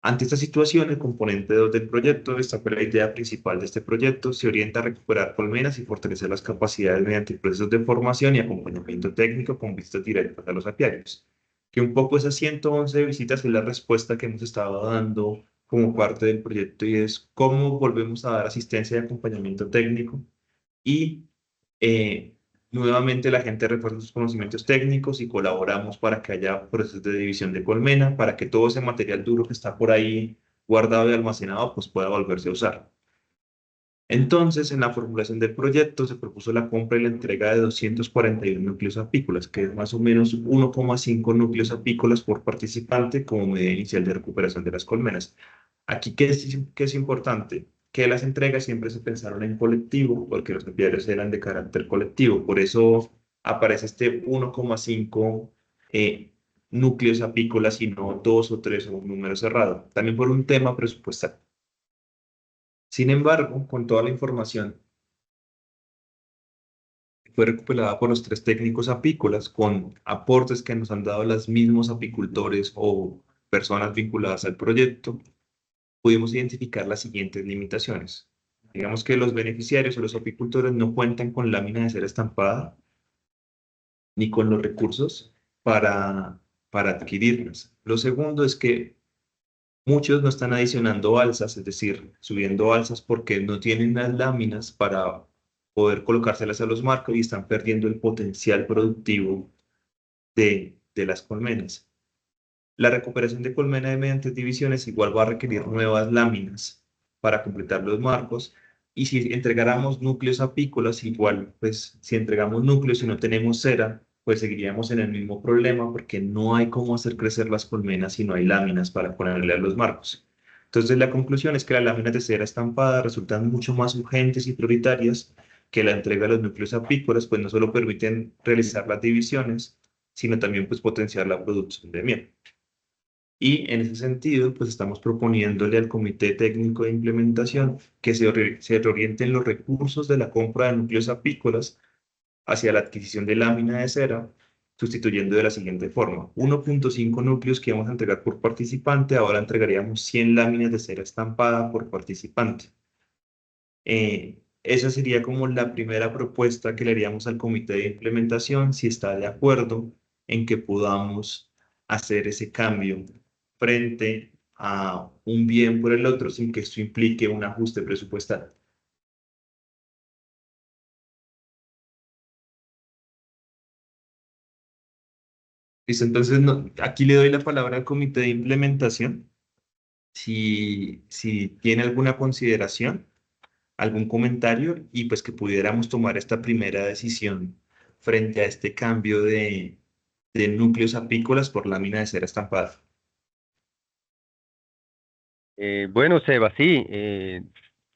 A: Ante esta situación, el componente 2 del proyecto, esta fue la idea principal de este proyecto, se orienta a recuperar colmenas y fortalecer las capacidades mediante procesos de formación y acompañamiento técnico con visitas directas a los apiarios. Que un poco esas 111 visitas es la respuesta que hemos estado dando como parte del proyecto y es cómo volvemos a dar asistencia y acompañamiento técnico y eh, nuevamente la gente refuerza sus conocimientos técnicos y colaboramos para que haya procesos de división de colmena, para que todo ese material duro que está por ahí guardado y almacenado pues pueda volverse a usar. Entonces, en la formulación del proyecto se propuso la compra y la entrega de 241 núcleos apícolas, que es más o menos 1,5 núcleos apícolas por participante como medida inicial de recuperación de las colmenas. Aquí, ¿qué es importante? Que las entregas siempre se pensaron en colectivo, porque los apiarios eran de carácter colectivo. Por eso aparece este 1,5 núcleos apícolas y no 2 o 3 o un número cerrado. También por un tema presupuestal. Sin embargo, con toda la información que fue recopilada por los 3 técnicos apícolas, con aportes que nos han dado los mismos apicultores o personas vinculadas al proyecto, pudimos identificar las siguientes limitaciones. Digamos que los beneficiarios o los apicultores no cuentan con lámina de cera estampada ni con los recursos para adquirirlas. Lo segundo es que muchos no están adicionando alzas, es decir, subiendo alzas porque no tienen las láminas para poder colocárselas a los marcos y están perdiendo el potencial productivo de las colmenas. La recuperación de colmena mediante divisiones igual va a requerir nuevas láminas para completar los marcos. Y si entregáramos núcleos apícolas, igual, pues si entregamos núcleos y no tenemos cera, pues seguiríamos en el mismo problema porque no hay cómo hacer crecer las colmenas si no hay láminas para ponerle a los marcos. Entonces la conclusión es que las láminas de cera estampada resultan mucho más urgentes y prioritarias que la entrega de los núcleos apícolas, pues no solo permiten realizar las divisiones, sino también pues potenciar la producción de miel. Y en ese sentido, pues estamos proponiéndole al Comité Técnico de Implementación que se reorienten los recursos de la compra de núcleos apícolas hacia la adquisición de lámina de cera, sustituyendo de la siguiente forma. 1,5 núcleos que vamos a entregar por participante, ahora entregaríamos 100 láminas de cera estampada por participante. Esa sería como la primera propuesta que le haríamos al Comité de Implementación, si está de acuerdo en que podamos hacer ese cambio frente a un bien por el otro sin que esto implique un ajuste presupuestal. Listo, entonces aquí le doy la palabra al comité de implementación. Si tiene alguna consideración, algún comentario y pues que pudiéramos tomar esta primera decisión frente a este cambio de núcleos apícolas por lámina de cera estampada.
B: Bueno, Seba, sí,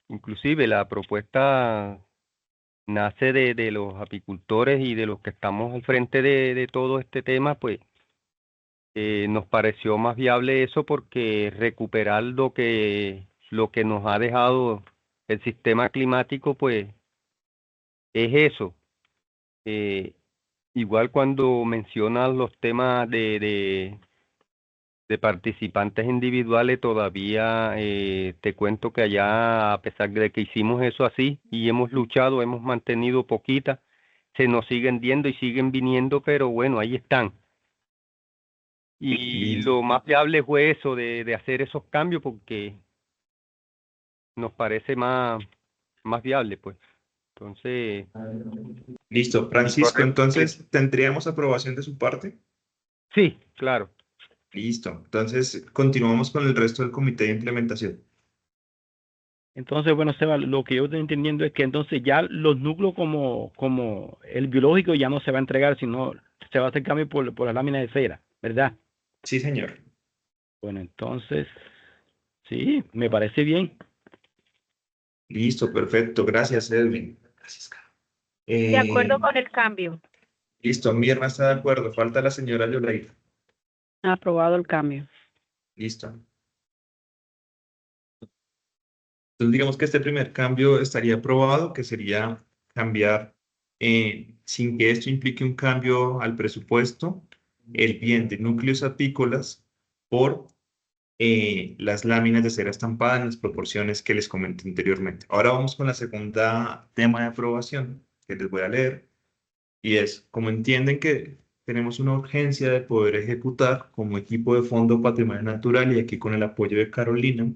B: inclusive la propuesta nace de los apicultores y de los que estamos al frente de todo este tema, pues nos pareció más viable eso porque recuperar lo que nos ha dejado el sistema climático, pues es eso. Igual cuando mencionas los temas de participantes individuales, todavía te cuento que allá, a pesar de que hicimos eso así y hemos luchado, hemos mantenido poquitas, se nos siguen viendo y siguen viniendo, pero bueno, ahí están. Y lo más viable fue eso, de hacer esos cambios, porque nos parece más viable, pues. Entonces,
A: Listo, Francisco, entonces, ¿tendríamos aprobación de su parte?
B: sí, claro.
A: Listo, entonces continuamos con el resto del comité de implementación.
C: Entonces, bueno, Seba, lo que yo estoy entendiendo es que entonces ya los núcleos como el biológico ya no se va a entregar, sino se va a hacer cambio por la lámina de cera, ¿verdad?
A: Sí, señor.
C: Bueno, entonces, sí, me parece bien.
A: Listo, perfecto. Gracias, Edwin. Gracias, Caro.
D: De acuerdo con el cambio.
A: Listo, Mirna está de acuerdo. Falta la señora Yoleida.
E: Aprobado el cambio.
A: Listo. Entonces, digamos que este primer cambio estaría aprobado, que sería cambiar, sin que esto implique un cambio al presupuesto, el bien de núcleos apícolas por las láminas de cera estampada en las proporciones que les comenté anteriormente. Ahora vamos con la segunda tema de aprobación que les voy a leer, y es, como entienden que tenemos una urgencia de poder ejecutar como equipo de Fondo Patrimonio Natural y aquí con el apoyo de Carolina,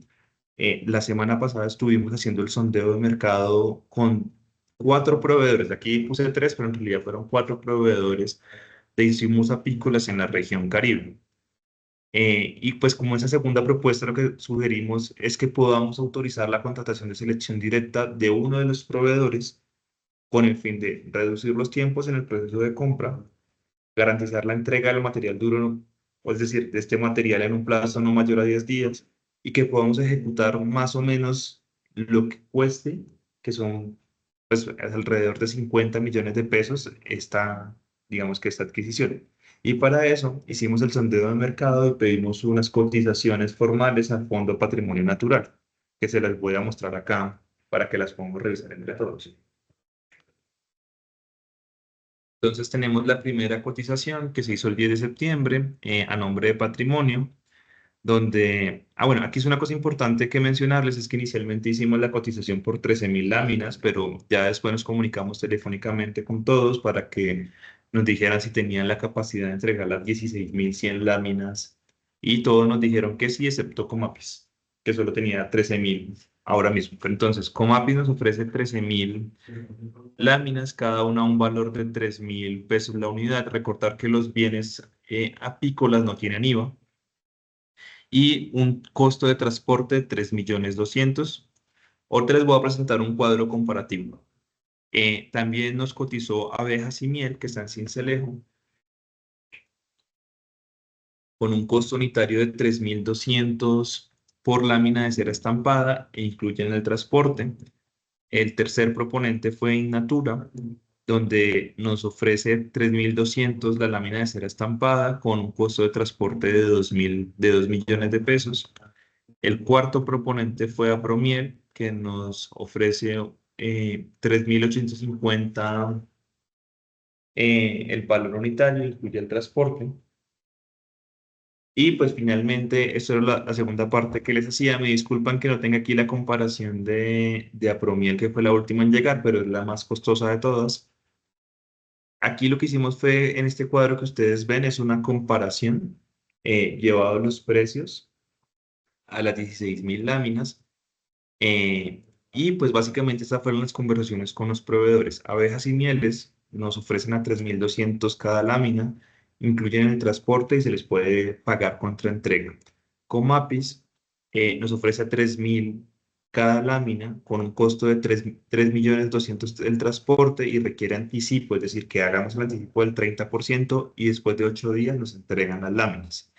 A: la semana pasada estuvimos haciendo el sondeo de mercado con 4 proveedores. Aquí puse 3, pero en realidad fueron 4 proveedores de insumos apícolas en la región Caribe. Y pues como esa segunda propuesta, lo que sugerimos es que podamos autorizar la contratación de selección directa de uno de los proveedores con el fin de reducir los tiempos en el proceso de compra, garantizar la entrega del material duro, o es decir, de este material en un plazo no mayor a 10 días, y que podamos ejecutar más o menos lo que cueste, que son pues, alrededor de 50 millones de pesos, digamos que esta adquisición. Y para eso hicimos el sondeo de mercado y pedimos unas cotizaciones formales al Fondo Patrimonio Natural, que se las voy a mostrar acá para que las podamos revisar entre todos. Entonces tenemos la primera cotización que se hizo el 10 de septiembre a nombre de Patrimonio, donde, bueno, aquí es una cosa importante que mencionarles, es que inicialmente hicimos la cotización por 13.000 láminas, pero ya después nos comunicamos telefónicamente con todos para que nos dijeran si tenían la capacidad de entregar las 16.100 láminas, y todos nos dijeron que sí, excepto Comapis, que solo tenía 13.000 ahora mismo. Entonces, Comapis nos ofrece 13.000 láminas, cada una a un valor de 3.000 pesos la unidad. Recordar que los bienes apícolas no tienen IVA y un costo de transporte de 3.200.000. Ahorita les voy a presentar un cuadro comparativo. También nos cotizó Abejas y Miel, que están sin Cincelejo, con un costo unitario de 3.200 por lámina de cera estampada e incluyen el transporte. El tercer proponente fue Innatura, donde nos ofrece 3.200 la lámina de cera estampada con un costo de transporte de 2 millones de pesos. El cuarto proponente fue Apromiel, que nos ofrece 3.850 el valor unitario, incluye el transporte. Y pues finalmente, esto es la segunda parte que les hacía. Me disculpan que no tenga aquí la comparación de Apromiel, que fue la última en llegar, pero es la más costosa de todas. Aquí lo que hicimos fue, en este cuadro que ustedes ven, es una comparación llevado los precios a las 16.000 láminas. Y pues básicamente estas fueron las conversaciones con los proveedores. Abejas y Mieles nos ofrecen a 3.200 cada lámina, incluyen el transporte y se les puede pagar contra entrega. Comapis nos ofrece a 3.000 cada lámina con un costo de 3.200.000 el transporte y requiere anticipo, es decir, que hagamos el anticipo del 30% y después de 8 días nos entregan las láminas.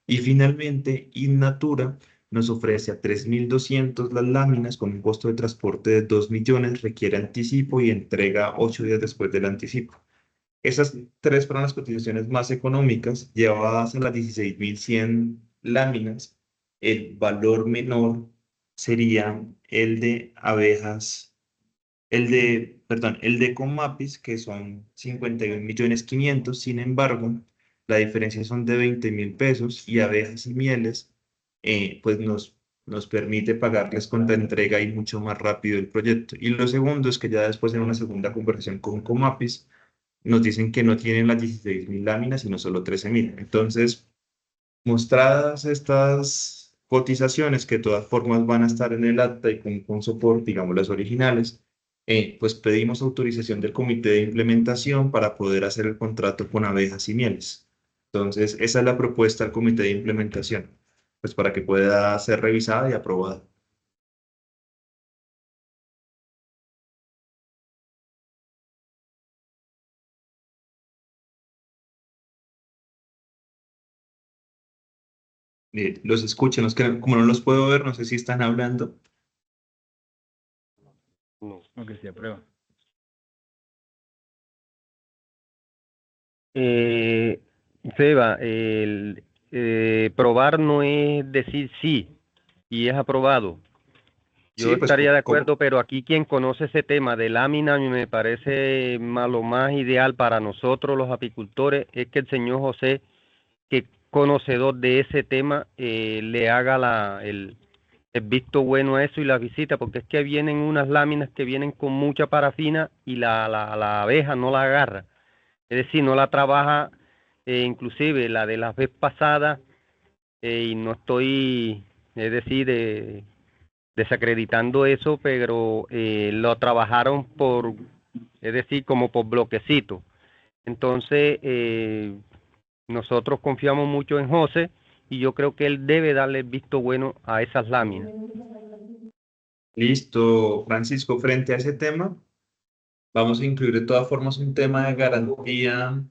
A: Y finalmente, Innatura nos ofrece a 3.200 las láminas con un costo de transporte de 2 millones, requiere anticipo y entrega 8 días después del anticipo. Esas tres fueron las cotizaciones más económicas, llevadas a las 16.100 láminas. El valor menor sería el de abejas, el de Comapis, que son 51.500.000. Sin embargo, la diferencia son de 20.000 pesos y Abejas y Mieles, pues nos permite pagarles con la entrega y mucho más rápido el proyecto. Y lo segundo es que ya después en una segunda conversación con Comapis, nos dicen que no tienen las 16.000 láminas, sino solo 13.000. Entonces, mostradas estas cotizaciones, que de todas formas van a estar en el acta y con soporte, digamos, las originales, pues pedimos autorización del comité de implementación para poder hacer el contrato con Abejas y Mieles. Entonces, esa es la propuesta al comité de implementación, pues para que pueda ser revisada y aprobada. Los escucho, como no los puedo ver, no sé si están hablando.
B: No.
C: Ok, se aprueba.
B: Seba, probar no es decir sí y es aprobado. Yo
A: Sí, pues
B: estaría de acuerdo, pero aquí quien conoce ese tema de lámina me parece lo más ideal para nosotros los apicultores es que el señor José, que conocedor de ese tema, le haga el visto bueno a eso y la visita, porque es que vienen unas láminas que vienen con mucha parafina y la abeja no la agarra. Es decir, no la trabaja, inclusive la de la vez pasada, y no estoy, es decir, desacreditando eso, pero lo trabajaron es decir, como por bloquecito. Entonces, nosotros confiamos mucho en José y yo creo que él debe darle el visto bueno a esas láminas.
A: Listo, Francisco, frente a ese tema, vamos a incluir de todas formas un tema de garantía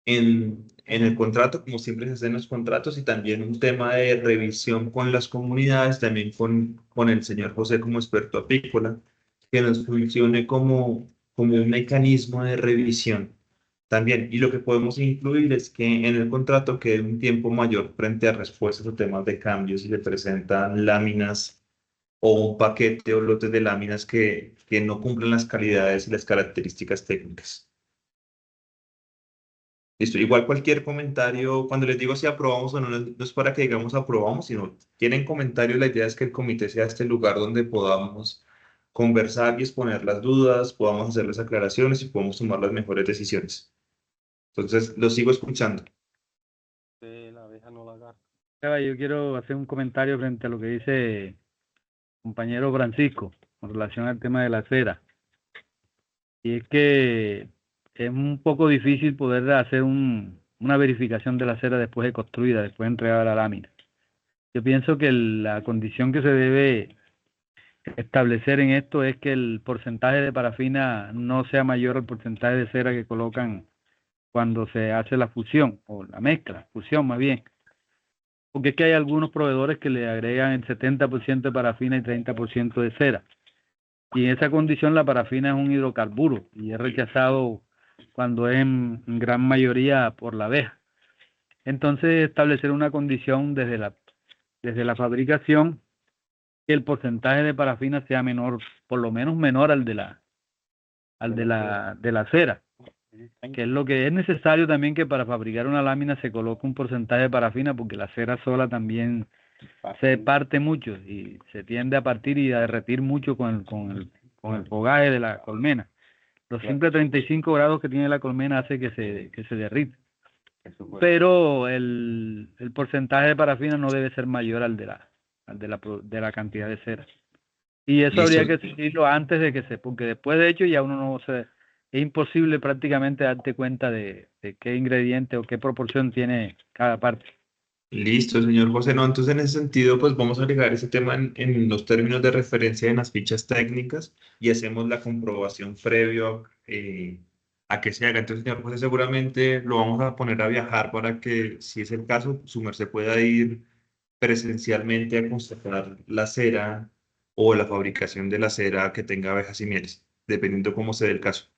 A: en el contrato, como siempre se hace en los contratos, y también un tema de revisión con las comunidades, también con el señor José como experto apícola, que nos funcione como un mecanismo de revisión también. Y lo que podemos incluir es que en el contrato quede un tiempo mayor frente a respuestas o temas de cambios si le presentan láminas o un paquete o lotes de láminas que no cumplen las calidades y las características técnicas. Listo, igual cualquier comentario, cuando les digo si aprobamos o no, no es para que digamos aprobamos, sino tienen comentarios, la idea es que el comité sea este lugar donde podamos conversar y exponer las dudas, podamos hacerles aclaraciones y podamos tomar las mejores decisiones. Entonces, los sigo escuchando.
B: La abeja no la agarra.
C: Seba, yo quiero hacer un comentario frente a lo que dice el compañero Francisco con relación al tema de la cera. Y es que es un poco difícil poder hacer una verificación de la cera después de construida, después de entregar la lámina. Yo pienso que la condición que se debe establecer en esto es que el porcentaje de parafina no sea mayor al porcentaje de cera que colocan cuando se hace la fusión o la mezcla, fusión más bien. Porque es que hay algunos proveedores que le agregan el 70% de parafina y 30% de cera. Y en esa condición la parafina es un hidrocarburo y es rechazado cuando es en gran mayoría por la abeja. Entonces, establecer una condición desde la fabricación que el porcentaje de parafina sea menor, por lo menos menor al de la cera, que es lo que es necesario también, que para fabricar una lámina se coloque un porcentaje de parafina, porque la cera sola también se parte mucho y se tiende a partir y a derretir mucho con el fogaje de la colmena. Los simples 35 grados que tiene la colmena hace que se derrita. Pero el porcentaje de parafina no debe ser mayor al de
I: de la cantidad de cera. Y eso habría que decirlo antes de que porque después de hecho ya uno no se, es imposible prácticamente darte cuenta de qué ingrediente o qué proporción tiene cada parte.
A: Listo, señor José. No, entonces en ese sentido, pues vamos a agregar ese tema en los términos de referencia en las fichas técnicas y hacemos la comprobación previo a que se haga. Entonces, señor José, seguramente lo vamos a poner a viajar para que, si es el caso, su merced pueda ir presencialmente a constatar la cera o la fabricación de la cera que tenga abejas y mieles, dependiendo cómo se dé el caso.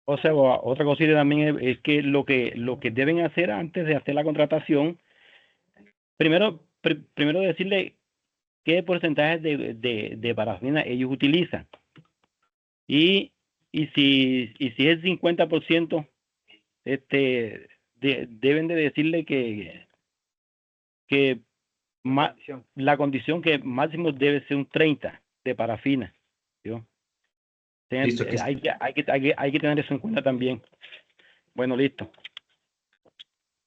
C: O sea, otra cosita también es que lo que deben hacer antes de hacer la contratación, primero decirle qué porcentaje de parafina ellos utilizan. Y si es 50%, deben de decirle que la condición que máximo debe ser un 30 de parafina. ¿sí?
A: Listo,
C: Hay que tener eso en cuenta también. Bueno, listo.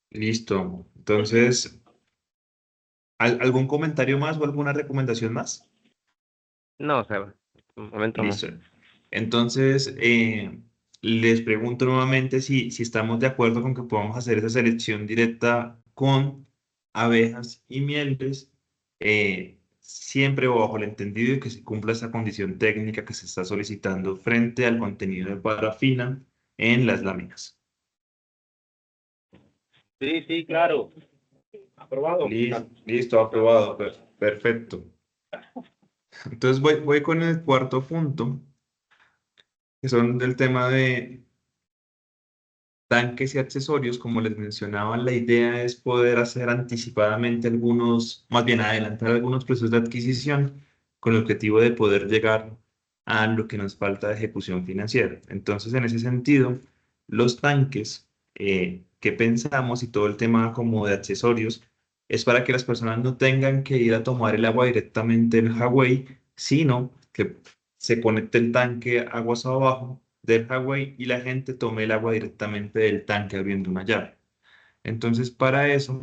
A: Listo. Entonces, ¿algún comentario más o alguna recomendación más?
G: No, Seba, un momento no.
A: Listo. Entonces, les pregunto nuevamente si estamos de acuerdo con que podamos hacer esa selección directa con abejas y mieles, siempre bajo el entendido de que se cumpla esa condición técnica que se está solicitando frente al contenido de parafina en las láminas.
C: Sí, claro. Aprobado.
A: Listo, aprobado. Perfecto. Entonces voy con el cuarto punto, que son del tema de tanques y accesorios. Como les mencionaba, la idea es poder hacer anticipadamente más bien adelantar algunos procesos de adquisición con el objetivo de poder llegar a lo que nos falta de ejecución financiera. Entonces, en ese sentido, los tanques que pensamos y todo el tema como de accesorios es para que las personas no tengan que ir a tomar el agua directamente del Huawei, sino que se conecte el tanque aguas abajo del Huawei y la gente tome el agua directamente del tanque abriendo una llave. Entonces, para eso,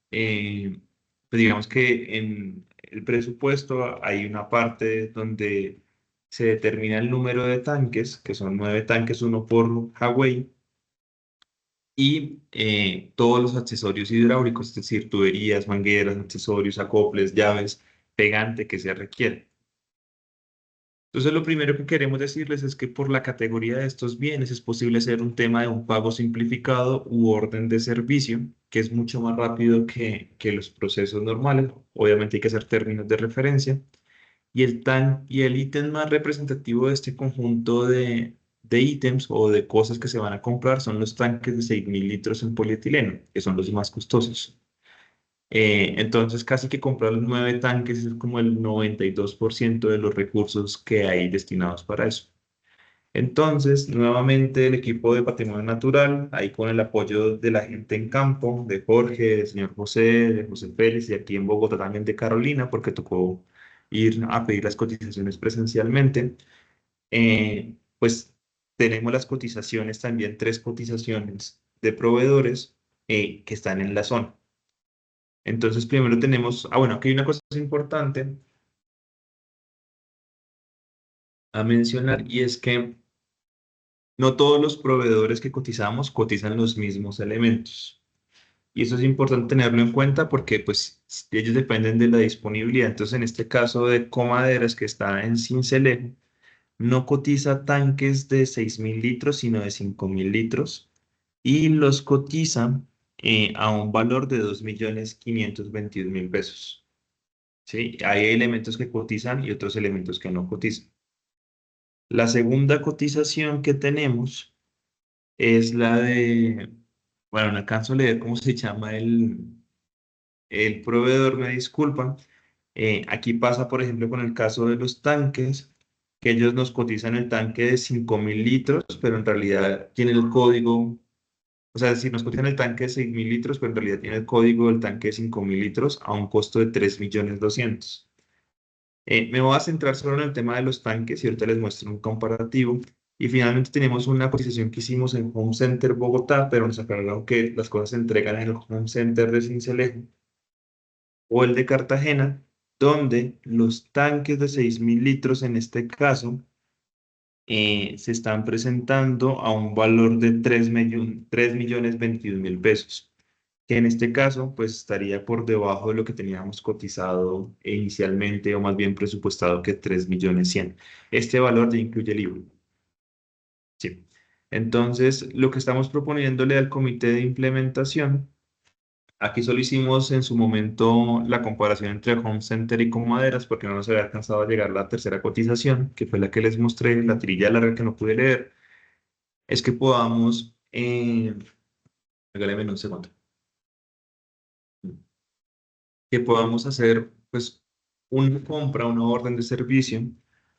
A: pues digamos que en el presupuesto hay una parte donde se determina el número de tanques, que son 9 tanques, uno por Huawei, y todos los accesorios hidráulicos, es decir, tuberías, mangueras, accesorios, acoples, llaves, pegante que se requiere. Entonces, lo primero que queremos decirles es que por la categoría de estos bienes es posible hacer un tema de un pago simplificado u orden de servicio, que es mucho más rápido que los procesos normales. Obviamente hay que hacer términos de referencia. Y el ítem más representativo de este conjunto de ítems o de cosas que se van a comprar son los tanques de 6.000 litros en polietileno, que son los más costosos. Entonces, casi que comprar los 9 tanques es como el 92% de los recursos que hay destinados para eso. Entonces, nuevamente el equipo de Patrimonio Natural, ahí con el apoyo de la gente en campo, de Jorge, del señor José, de José Félix y aquí en Bogotá también de Carolina, porque tocó ir a pedir las cotizaciones presencialmente, pues tenemos las cotizaciones también, 3 cotizaciones de proveedores que están en la zona. Entonces, primero tenemos, bueno, aquí hay una cosa importante a mencionar y es que no todos los proveedores que cotizamos cotizan los mismos elementos. Y eso es importante tenerlo en cuenta porque pues ellos dependen de la disponibilidad. Entonces, en este caso de Comaderas, que está en Sincelejo, no cotiza tanques de 6.000 litros, sino de 5.000 litros y los cotiza a un valor de 2.522.000 pesos. ¿Sí? Hay elementos que cotizan y otros elementos que no cotizan. La segunda cotización que tenemos es la de, bueno, no alcanzo a leer cómo se llama el proveedor, me disculpan. Aquí pasa, por ejemplo, con el caso de los tanques, que ellos nos cotizan el tanque de 5.000 litros, pero en realidad tiene el código, o sea, si nos cotizan el tanque de 6.000 litros, pero en realidad tiene el código del tanque de 5.000 litros a un costo de 3.200.000. Me voy a centrar solo en el tema de los tanques y ahorita les muestro un comparativo. Y finalmente tenemos una cotización que hicimos en Home Center Bogotá, pero nos aclararon que las cosas se entregan en el Home Center de Sincelejo. o el de Cartagena, donde los tanques de 6.000 litros en este caso se están presentando a un valor de 3.021.000 pesos, que en este caso pues estaría por debajo de lo que teníamos cotizado inicialmente o más bien presupuestado que 3.100.000. Este valor ya incluye el IVA. Sí. Entonces, lo que estamos proponiéndole al comité de implementación, aquí solo hicimos en su momento la comparación entre Home Center y Comaderas porque no nos había alcanzado a llegar la tercera cotización, que fue la que les mostré, la tirilla larga que no pude leer, es que podamos, regáleme un segundo, que podamos hacer pues una compra, una orden de servicio,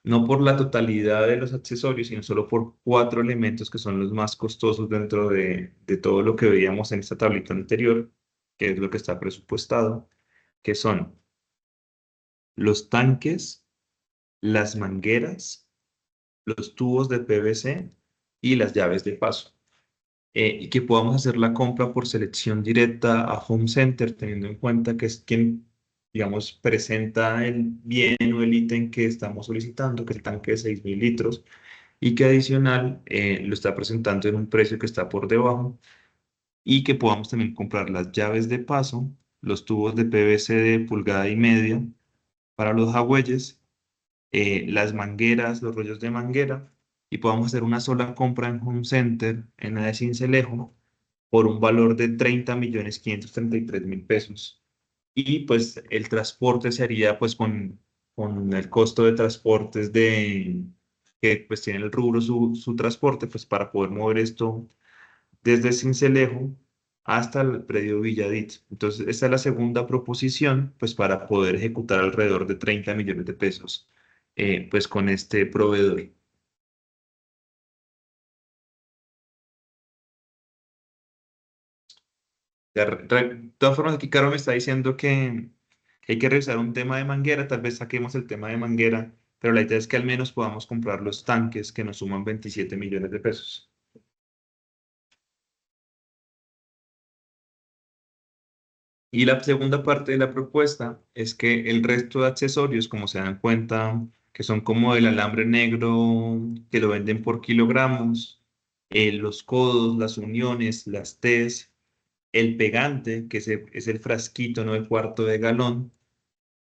A: no por la totalidad de los accesorios, sino solo por 4 elementos que son los más costosos dentro de todo lo que veíamos en esta tablita anterior, que es lo que está presupuestado, que son los tanques, las mangueras, los tubos de PVC y las llaves de paso. Y que podamos hacer la compra por selección directa a Home Center, teniendo en cuenta que es quien, digamos, presenta el bien o el ítem que estamos solicitando, que es el tanque de 6.000 litros, y que adicional lo está presentando en un precio que está por debajo, y que podamos también comprar las llaves de paso, los tubos de PVC de pulgada y media para los jagüeyes, las mangueras, los rollos de manguera, y podamos hacer una sola compra en Home Center, en la de Sincelejo, por un valor de 30.533.000 pesos. Y pues el transporte se haría pues con el costo de transportes que pues tiene el rubro su transporte, pues para poder mover esto desde Sincelejo hasta el predio Villadit. Entonces, esta es la segunda proposición, pues para poder ejecutar alrededor de 30 millones de pesos, pues con este proveedor. De todas formas, aquí Caro me está diciendo que hay que revisar un tema de manguera, tal vez saquemos el tema de manguera, pero la idea es que al menos podamos comprar los tanques que nos suman 27 millones de pesos. Y la segunda parte de la propuesta es que el resto de accesorios, como se dan cuenta, que son como el alambre negro, que lo venden por kilogramos, los codos, las uniones, las T's, el pegante, que es el frasquito, no el cuarto de galón,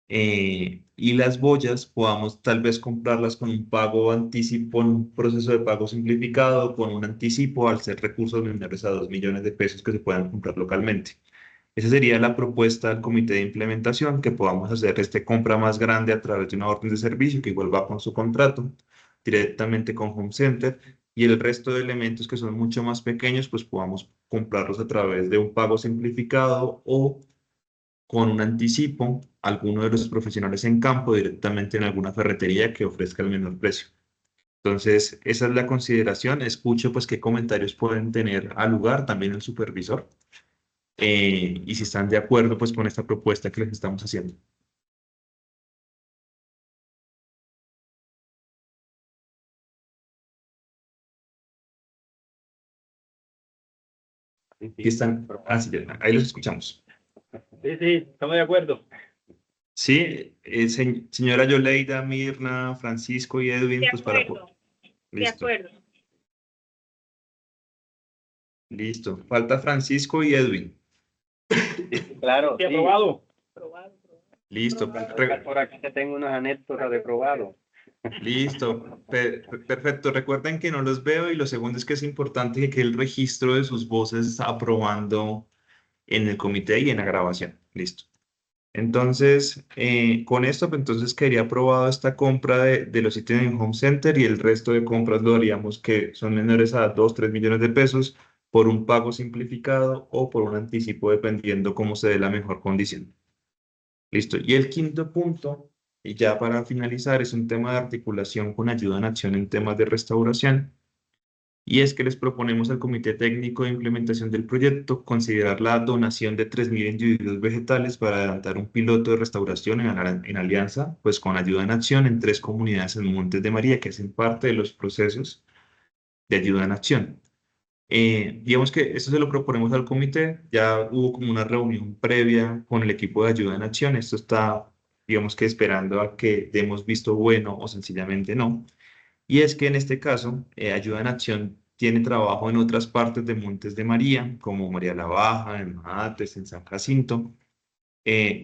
A: y las boyas, podamos tal vez comprarlas con un pago anticipo, un proceso de pago simplificado, con un anticipo, al ser recursos menores a 2 millones de pesos que se puedan comprar localmente. Esa sería la propuesta del comité de implementación, que podamos hacer esta compra más grande a través de una orden de servicio que igual va con su contrato, directamente con Home Center, y el resto de elementos que son mucho más pequeños, pues podamos comprarlos a través de un pago simplificado o con un anticipo, alguno de los profesionales en campo directamente en alguna ferretería que ofrezca el menor precio. Entonces, esa es la consideración. Escucho pues qué comentarios pueden tener al lugar, también el supervisor, y si están de acuerdo pues con esta propuesta que les estamos haciendo. Aquí están, sí, ahí los escuchamos.
C: Sí, sí, estamos de acuerdo.
A: Sí, señora Yoleida, Mirna, Francisco y Edwin, pues para...
D: De acuerdo.
A: Listo. Falta Francisco y Edwin.
B: Claro,
C: Sí,
B: sí.
C: aprobado.
A: Listo.
B: Por aquí te tengo unas anécdotas de probado.
A: Listo. Perfecto. Recuerden que no los veo y lo segundo es que es importante que quede el registro de sus voces aprobando en el comité y en la grabación. Listo. Entonces, con esto, pues, entonces quedaría aprobado esta compra de los ítems en Home Center y el resto de compras lo haríamos que son menores a 2, 3 millones de pesos por un pago simplificado o por un anticipo, dependiendo cómo se dé la mejor condición. Listo. Y el quinto punto, y ya para finalizar, es un tema de articulación con ayuda en acción en temas de restauración. Y es que les proponemos al Comité Técnico de Implementación del proyecto considerar la donación de 3.000 individuos vegetales para adelantar un piloto de restauración en alianza, pues con ayuda en acción en 3 comunidades en Montes de María que hacen parte de los procesos de ayuda en acción. Digamos que esto se lo proponemos al comité, ya hubo como una reunión previa con el equipo de ayuda en acción, esto está, digamos que esperando a que demos visto bueno o sencillamente no. Y es que en este caso, Ayuda en Acción tiene trabajo en otras partes de Montes de María, como María la Baja, en Mahates, en San Jacinto,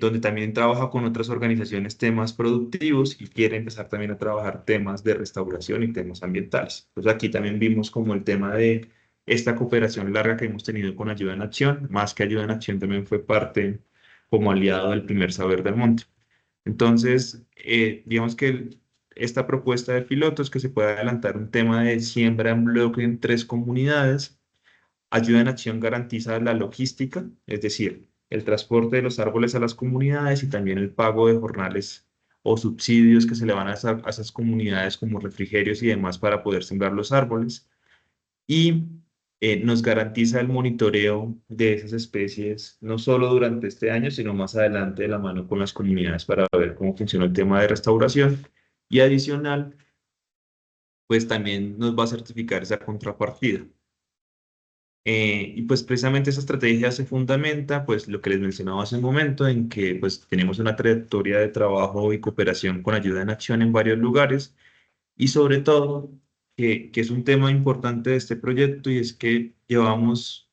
A: donde también trabaja con otras organizaciones temas productivos y quiere empezar también a trabajar temas de restauración y temas ambientales. Entonces aquí también vimos como el tema de esta cooperación larga que hemos tenido con Ayuda en Acción, más que Ayuda en Acción también fue parte como aliado del primer Saber del Monte. Entonces, digamos que esta propuesta de piloto es que se puede adelantar un tema de siembra en bloque en 3 comunidades. Ayuda en Acción garantiza la logística, es decir, el transporte de los árboles a las comunidades y también el pago de jornales o subsidios que se le van a esas comunidades como refrigerios y demás para poder sembrar los árboles. Y nos garantiza el monitoreo de esas especies, no solo durante este año, sino más adelante de la mano con las comunidades para ver cómo funciona el tema de restauración. Y adicional, pues también nos va a certificar esa contrapartida. Y pues precisamente esa estrategia se fundamenta, pues lo que les mencionaba hace un momento, en que pues tenemos una trayectoria de trabajo y cooperación con Ayuda en Acción en varios lugares y sobre todo que es un tema importante de este proyecto y es que llevamos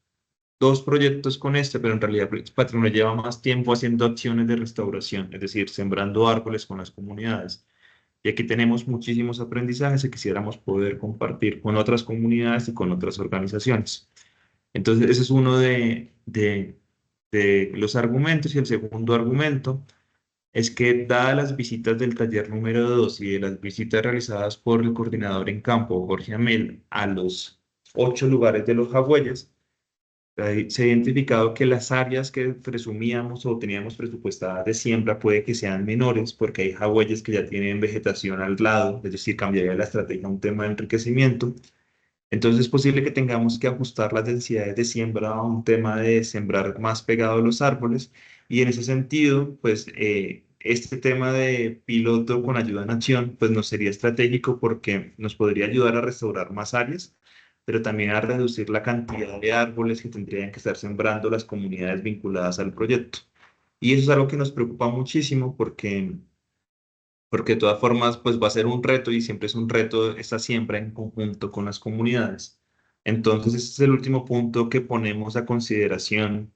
A: 2 proyectos con este, pero en realidad Patrimonio lleva más tiempo haciendo acciones de restauración, es decir, sembrando árboles con las comunidades. Y aquí tenemos muchísimos aprendizajes que quisiéramos poder compartir con otras comunidades y con otras organizaciones. Entonces, ese es uno de los argumentos. Y el segundo argumento es que, dadas las visitas del taller número 2 y de las visitas realizadas por el coordinador en campo, Jorge Amel, a los 8 lugares de los jagüeyes, se ha identificado que las áreas que presumíamos o teníamos presupuestadas de siembra puede que sean menores porque hay jagüeyes que ya tienen vegetación al lado, es decir, cambiaría la estrategia a un tema de enriquecimiento. Entonces es posible que tengamos que ajustar las densidades de siembra a un tema de sembrar más pegado a los árboles y en ese sentido, pues este tema de piloto con ayuda en acción, pues nos sería estratégico porque nos podría ayudar a restaurar más áreas, pero también a reducir la cantidad de árboles que tendrían que estar sembrando las comunidades vinculadas al proyecto. Y eso es algo que nos preocupa muchísimo porque de todas formas, pues va a ser un reto y siempre es un reto esta siembra en conjunto con las comunidades. Entonces, ese es el último punto que ponemos a consideración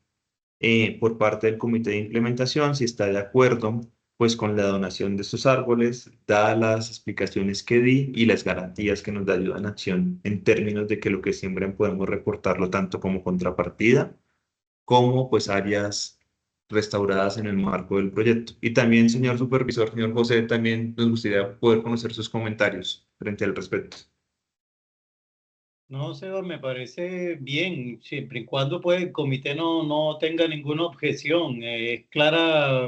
A: por parte del comité de implementación, si está de acuerdo, pues con la donación de estos árboles, dadas las explicaciones que di y las garantías que nos da ayuda en acción en términos de que lo que siembren podemos reportarlo tanto como contrapartida como pues áreas restauradas en el marco del proyecto. Y también, señor supervisor, señor José, también nos gustaría poder conocer sus comentarios frente al respecto.
H: No, Seba, me parece bien, siempre y cuando pues, el comité no tenga ninguna objeción. Es clara,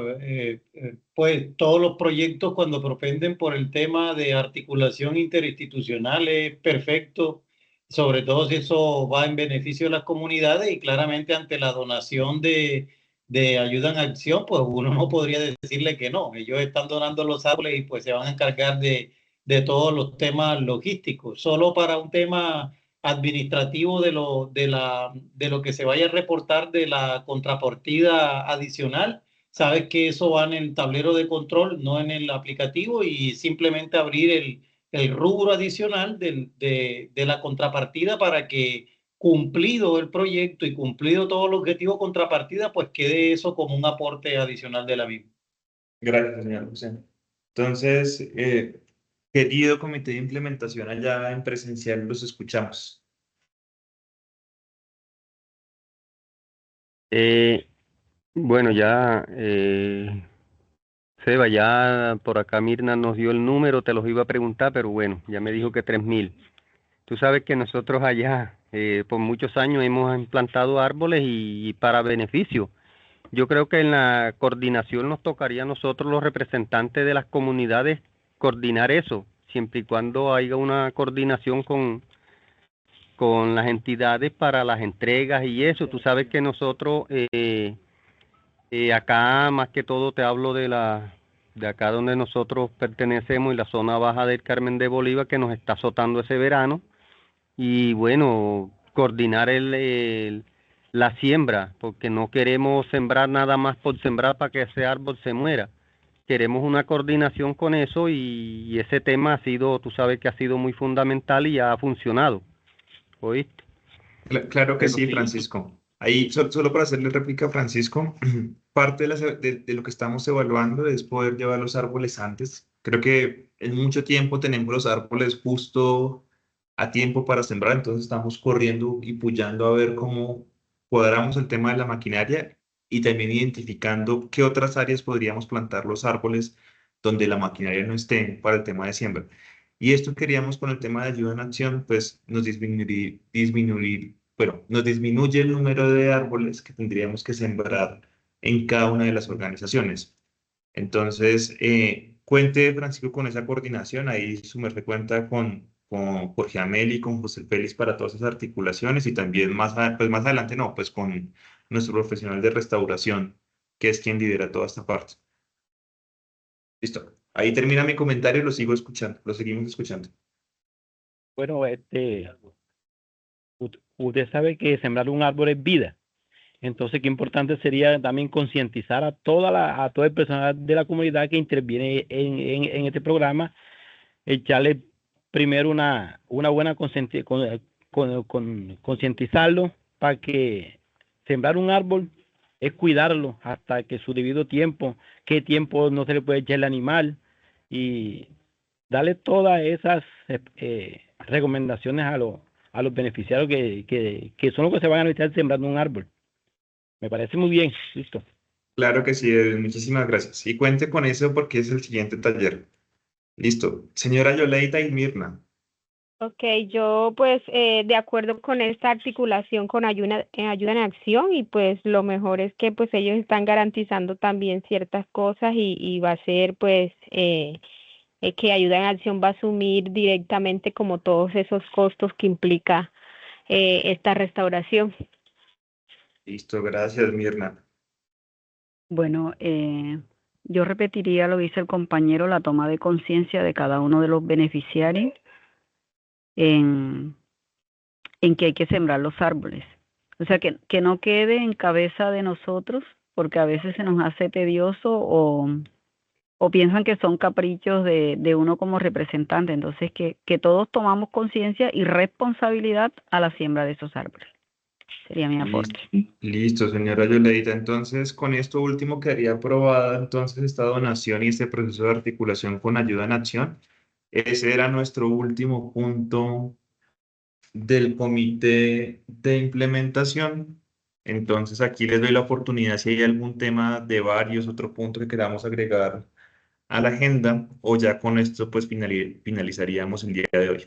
H: pues todos los proyectos cuando propenden por el tema de articulación interinstitucional es perfecto, sobre todo si eso va en beneficio de las comunidades y claramente ante la donación de ayuda en acción, pues uno no podría decirle que no. Ellos están donando los árboles y pues se van a encargar de todos los temas logísticos. Solo para un tema administrativo de lo que se vaya a reportar de la contrapartida adicional. Sabes que eso va en el tablero de control, no en el aplicativo, y simplemente abrir el rubro adicional de la contrapartida para que cumplido el proyecto y cumplido todo el objetivo contrapartida, pues quede eso como un aporte adicional de la misma.
A: Gracias, señor José. Entonces, querido comité de implementación allá en presencial, los escuchamos.
B: Bueno, ya, Seba, ya por acá Mirna nos dio el número, te los iba a preguntar, pero bueno, ya me dijo que 3.000. Tú sabes que nosotros allá por muchos años hemos implantado árboles y para beneficio. Yo creo que en la coordinación nos tocaría a nosotros los representantes de las comunidades coordinar eso, siempre y cuando haya una coordinación con las entidades para las entregas y eso. Tú sabes que nosotros acá más que todo te hablo de acá donde nosotros pertenecemos y la zona baja del Carmen de Bolívar que nos está azotando ese verano. Y bueno, coordinar la siembra, porque no queremos sembrar nada más por sembrar para que ese árbol se muera. Queremos una coordinación con eso y ese tema ha sido, tú sabes que ha sido muy fundamental y ha funcionado, ¿oíste?
A: Claro que
B: Pero
A: sí,
B: sí,
A: Francisco. Ahí, solo para hacerle réplica a Francisco, parte de lo que estamos evaluando es poder llevar los árboles antes. Creo que en mucho tiempo tenemos los árboles justo a tiempo para sembrar, entonces estamos corriendo y puyando a ver cómo cuadramos el tema de la maquinaria y también identificando qué otras áreas podríamos plantar los árboles donde la maquinaria no esté para el tema de siembra. Y esto queríamos con el tema de ayuda en acción, pues nos disminuye el número de árboles que tendríamos que sembrar en cada una de las organizaciones. Entonces, cuente, Francisco, con esa coordinación. Ahí Sumerfe cuenta con Jorge Amel y con José Félix para todas esas articulaciones y también pues más adelante, no, pues con nuestro profesional de restauración, que es quien lidera toda esta parte. Listo. Ahí termina mi comentario, lo sigo escuchando, lo seguimos escuchando.
C: Bueno, usted sabe que sembrar un árbol es vida. Entonces, qué importante sería también concientizar a todo el personal de la comunidad que interviene en este programa, echarle primero una buena concientizarlo para que sembrar un árbol es cuidarlo hasta que su debido tiempo, qué tiempo no se le puede echar el animal y darle todas esas recomendaciones a los beneficiarios que son los que se van a beneficiar sembrando un árbol. Me parece muy bien, listo.
A: Claro que sí, muchísimas gracias. Y cuente con eso porque es el siguiente taller. Listo. Señora Yoleida y Mirna.
D: Ok, yo pues de acuerdo con esta articulación con ayuda en acción y pues lo mejor es que pues ellos están garantizando también ciertas cosas y va a ser pues que ayuda en acción va a asumir directamente como todos esos costos que implica esta restauración.
A: Listo, gracias, Mirna.
E: Bueno, yo repetiría lo que dice el compañero, la toma de conciencia de cada uno de los beneficiarios en que hay que sembrar los árboles. O sea, que no quede en cabeza de nosotros, porque a veces se nos hace tedioso o piensan que son caprichos de uno como representante. Entonces, que todos tomamos conciencia y responsabilidad a la siembra de esos árboles. Sería mi aporte.
A: Listo, señora Yoleida. Entonces, con esto último quedaría aprobada entonces esta donación y este proceso de articulación con ayuda en acción. Ese era nuestro último punto del comité de implementación. Entonces, aquí les doy la oportunidad si hay algún tema de varios, otro punto que queramos agregar a la agenda o ya con esto pues finalizaríamos el día de hoy.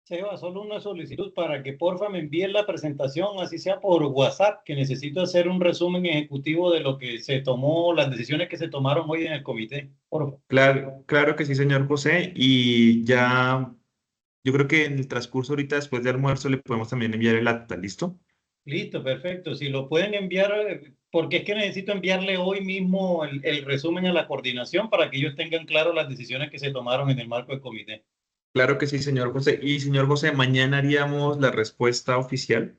H: Seba, solo una solicitud para que porfa me envíen la presentación, así sea por WhatsApp, que necesito hacer un resumen ejecutivo de lo que se tomó, las decisiones que se tomaron hoy en el comité. Porfa.
A: Claro que sí, señor José. Y ya, yo creo que en el transcurso ahorita después de almuerzo le podemos también enviar el acta, ¿listo?
H: Listo, perfecto. Si lo pueden enviar, porque es que necesito enviarle hoy mismo el resumen a la coordinación para que ellos tengan claro las decisiones que se tomaron en el marco del comité.
A: Claro que sí, señor José. Y señor José, mañana haríamos la respuesta oficial,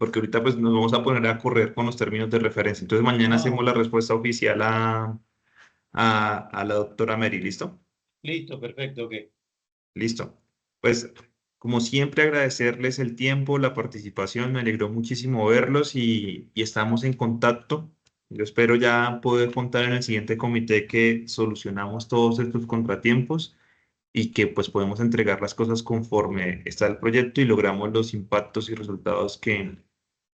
A: porque ahorita pues nos vamos a poner a correr con los términos de referencia. Entonces mañana hacemos la respuesta oficial a la doctora Mary, ¿listo?
H: Listo, perfecto, ok.
A: Listo. Pues como siempre agradecerles el tiempo, la participación, me alegró muchísimo verlos y estamos en contacto. Yo espero ya poder contar en el siguiente comité que solucionamos todos estos contratiempos y que pues podemos entregar las cosas conforme está el proyecto y logramos los impactos y resultados que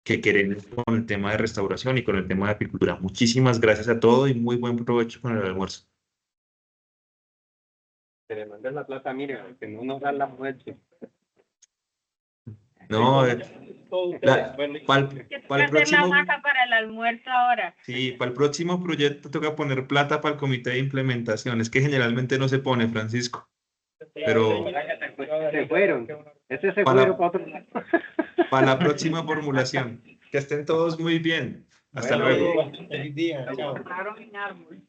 A: queremos con el tema de restauración y con el tema de apicultura. Muchísimas gracias a todos y muy buen provecho con el almuerzo.
B: que le manden la plata, mire, que no nos dan la muerte.
A: No, para el próximo,
D: para el almuerzo ahora.
A: sí, para el próximo proyecto toca poner plata para el comité de implementación. Es que generalmente no se pone, Francisco. Pero
B: Se fueron. Ese se
A: para
B: fueron para otro lado.
A: para la próxima formulación. Que estén todos muy bien. Hasta luego.
H: Feliz día. Chao.
E: Compraron un árbol.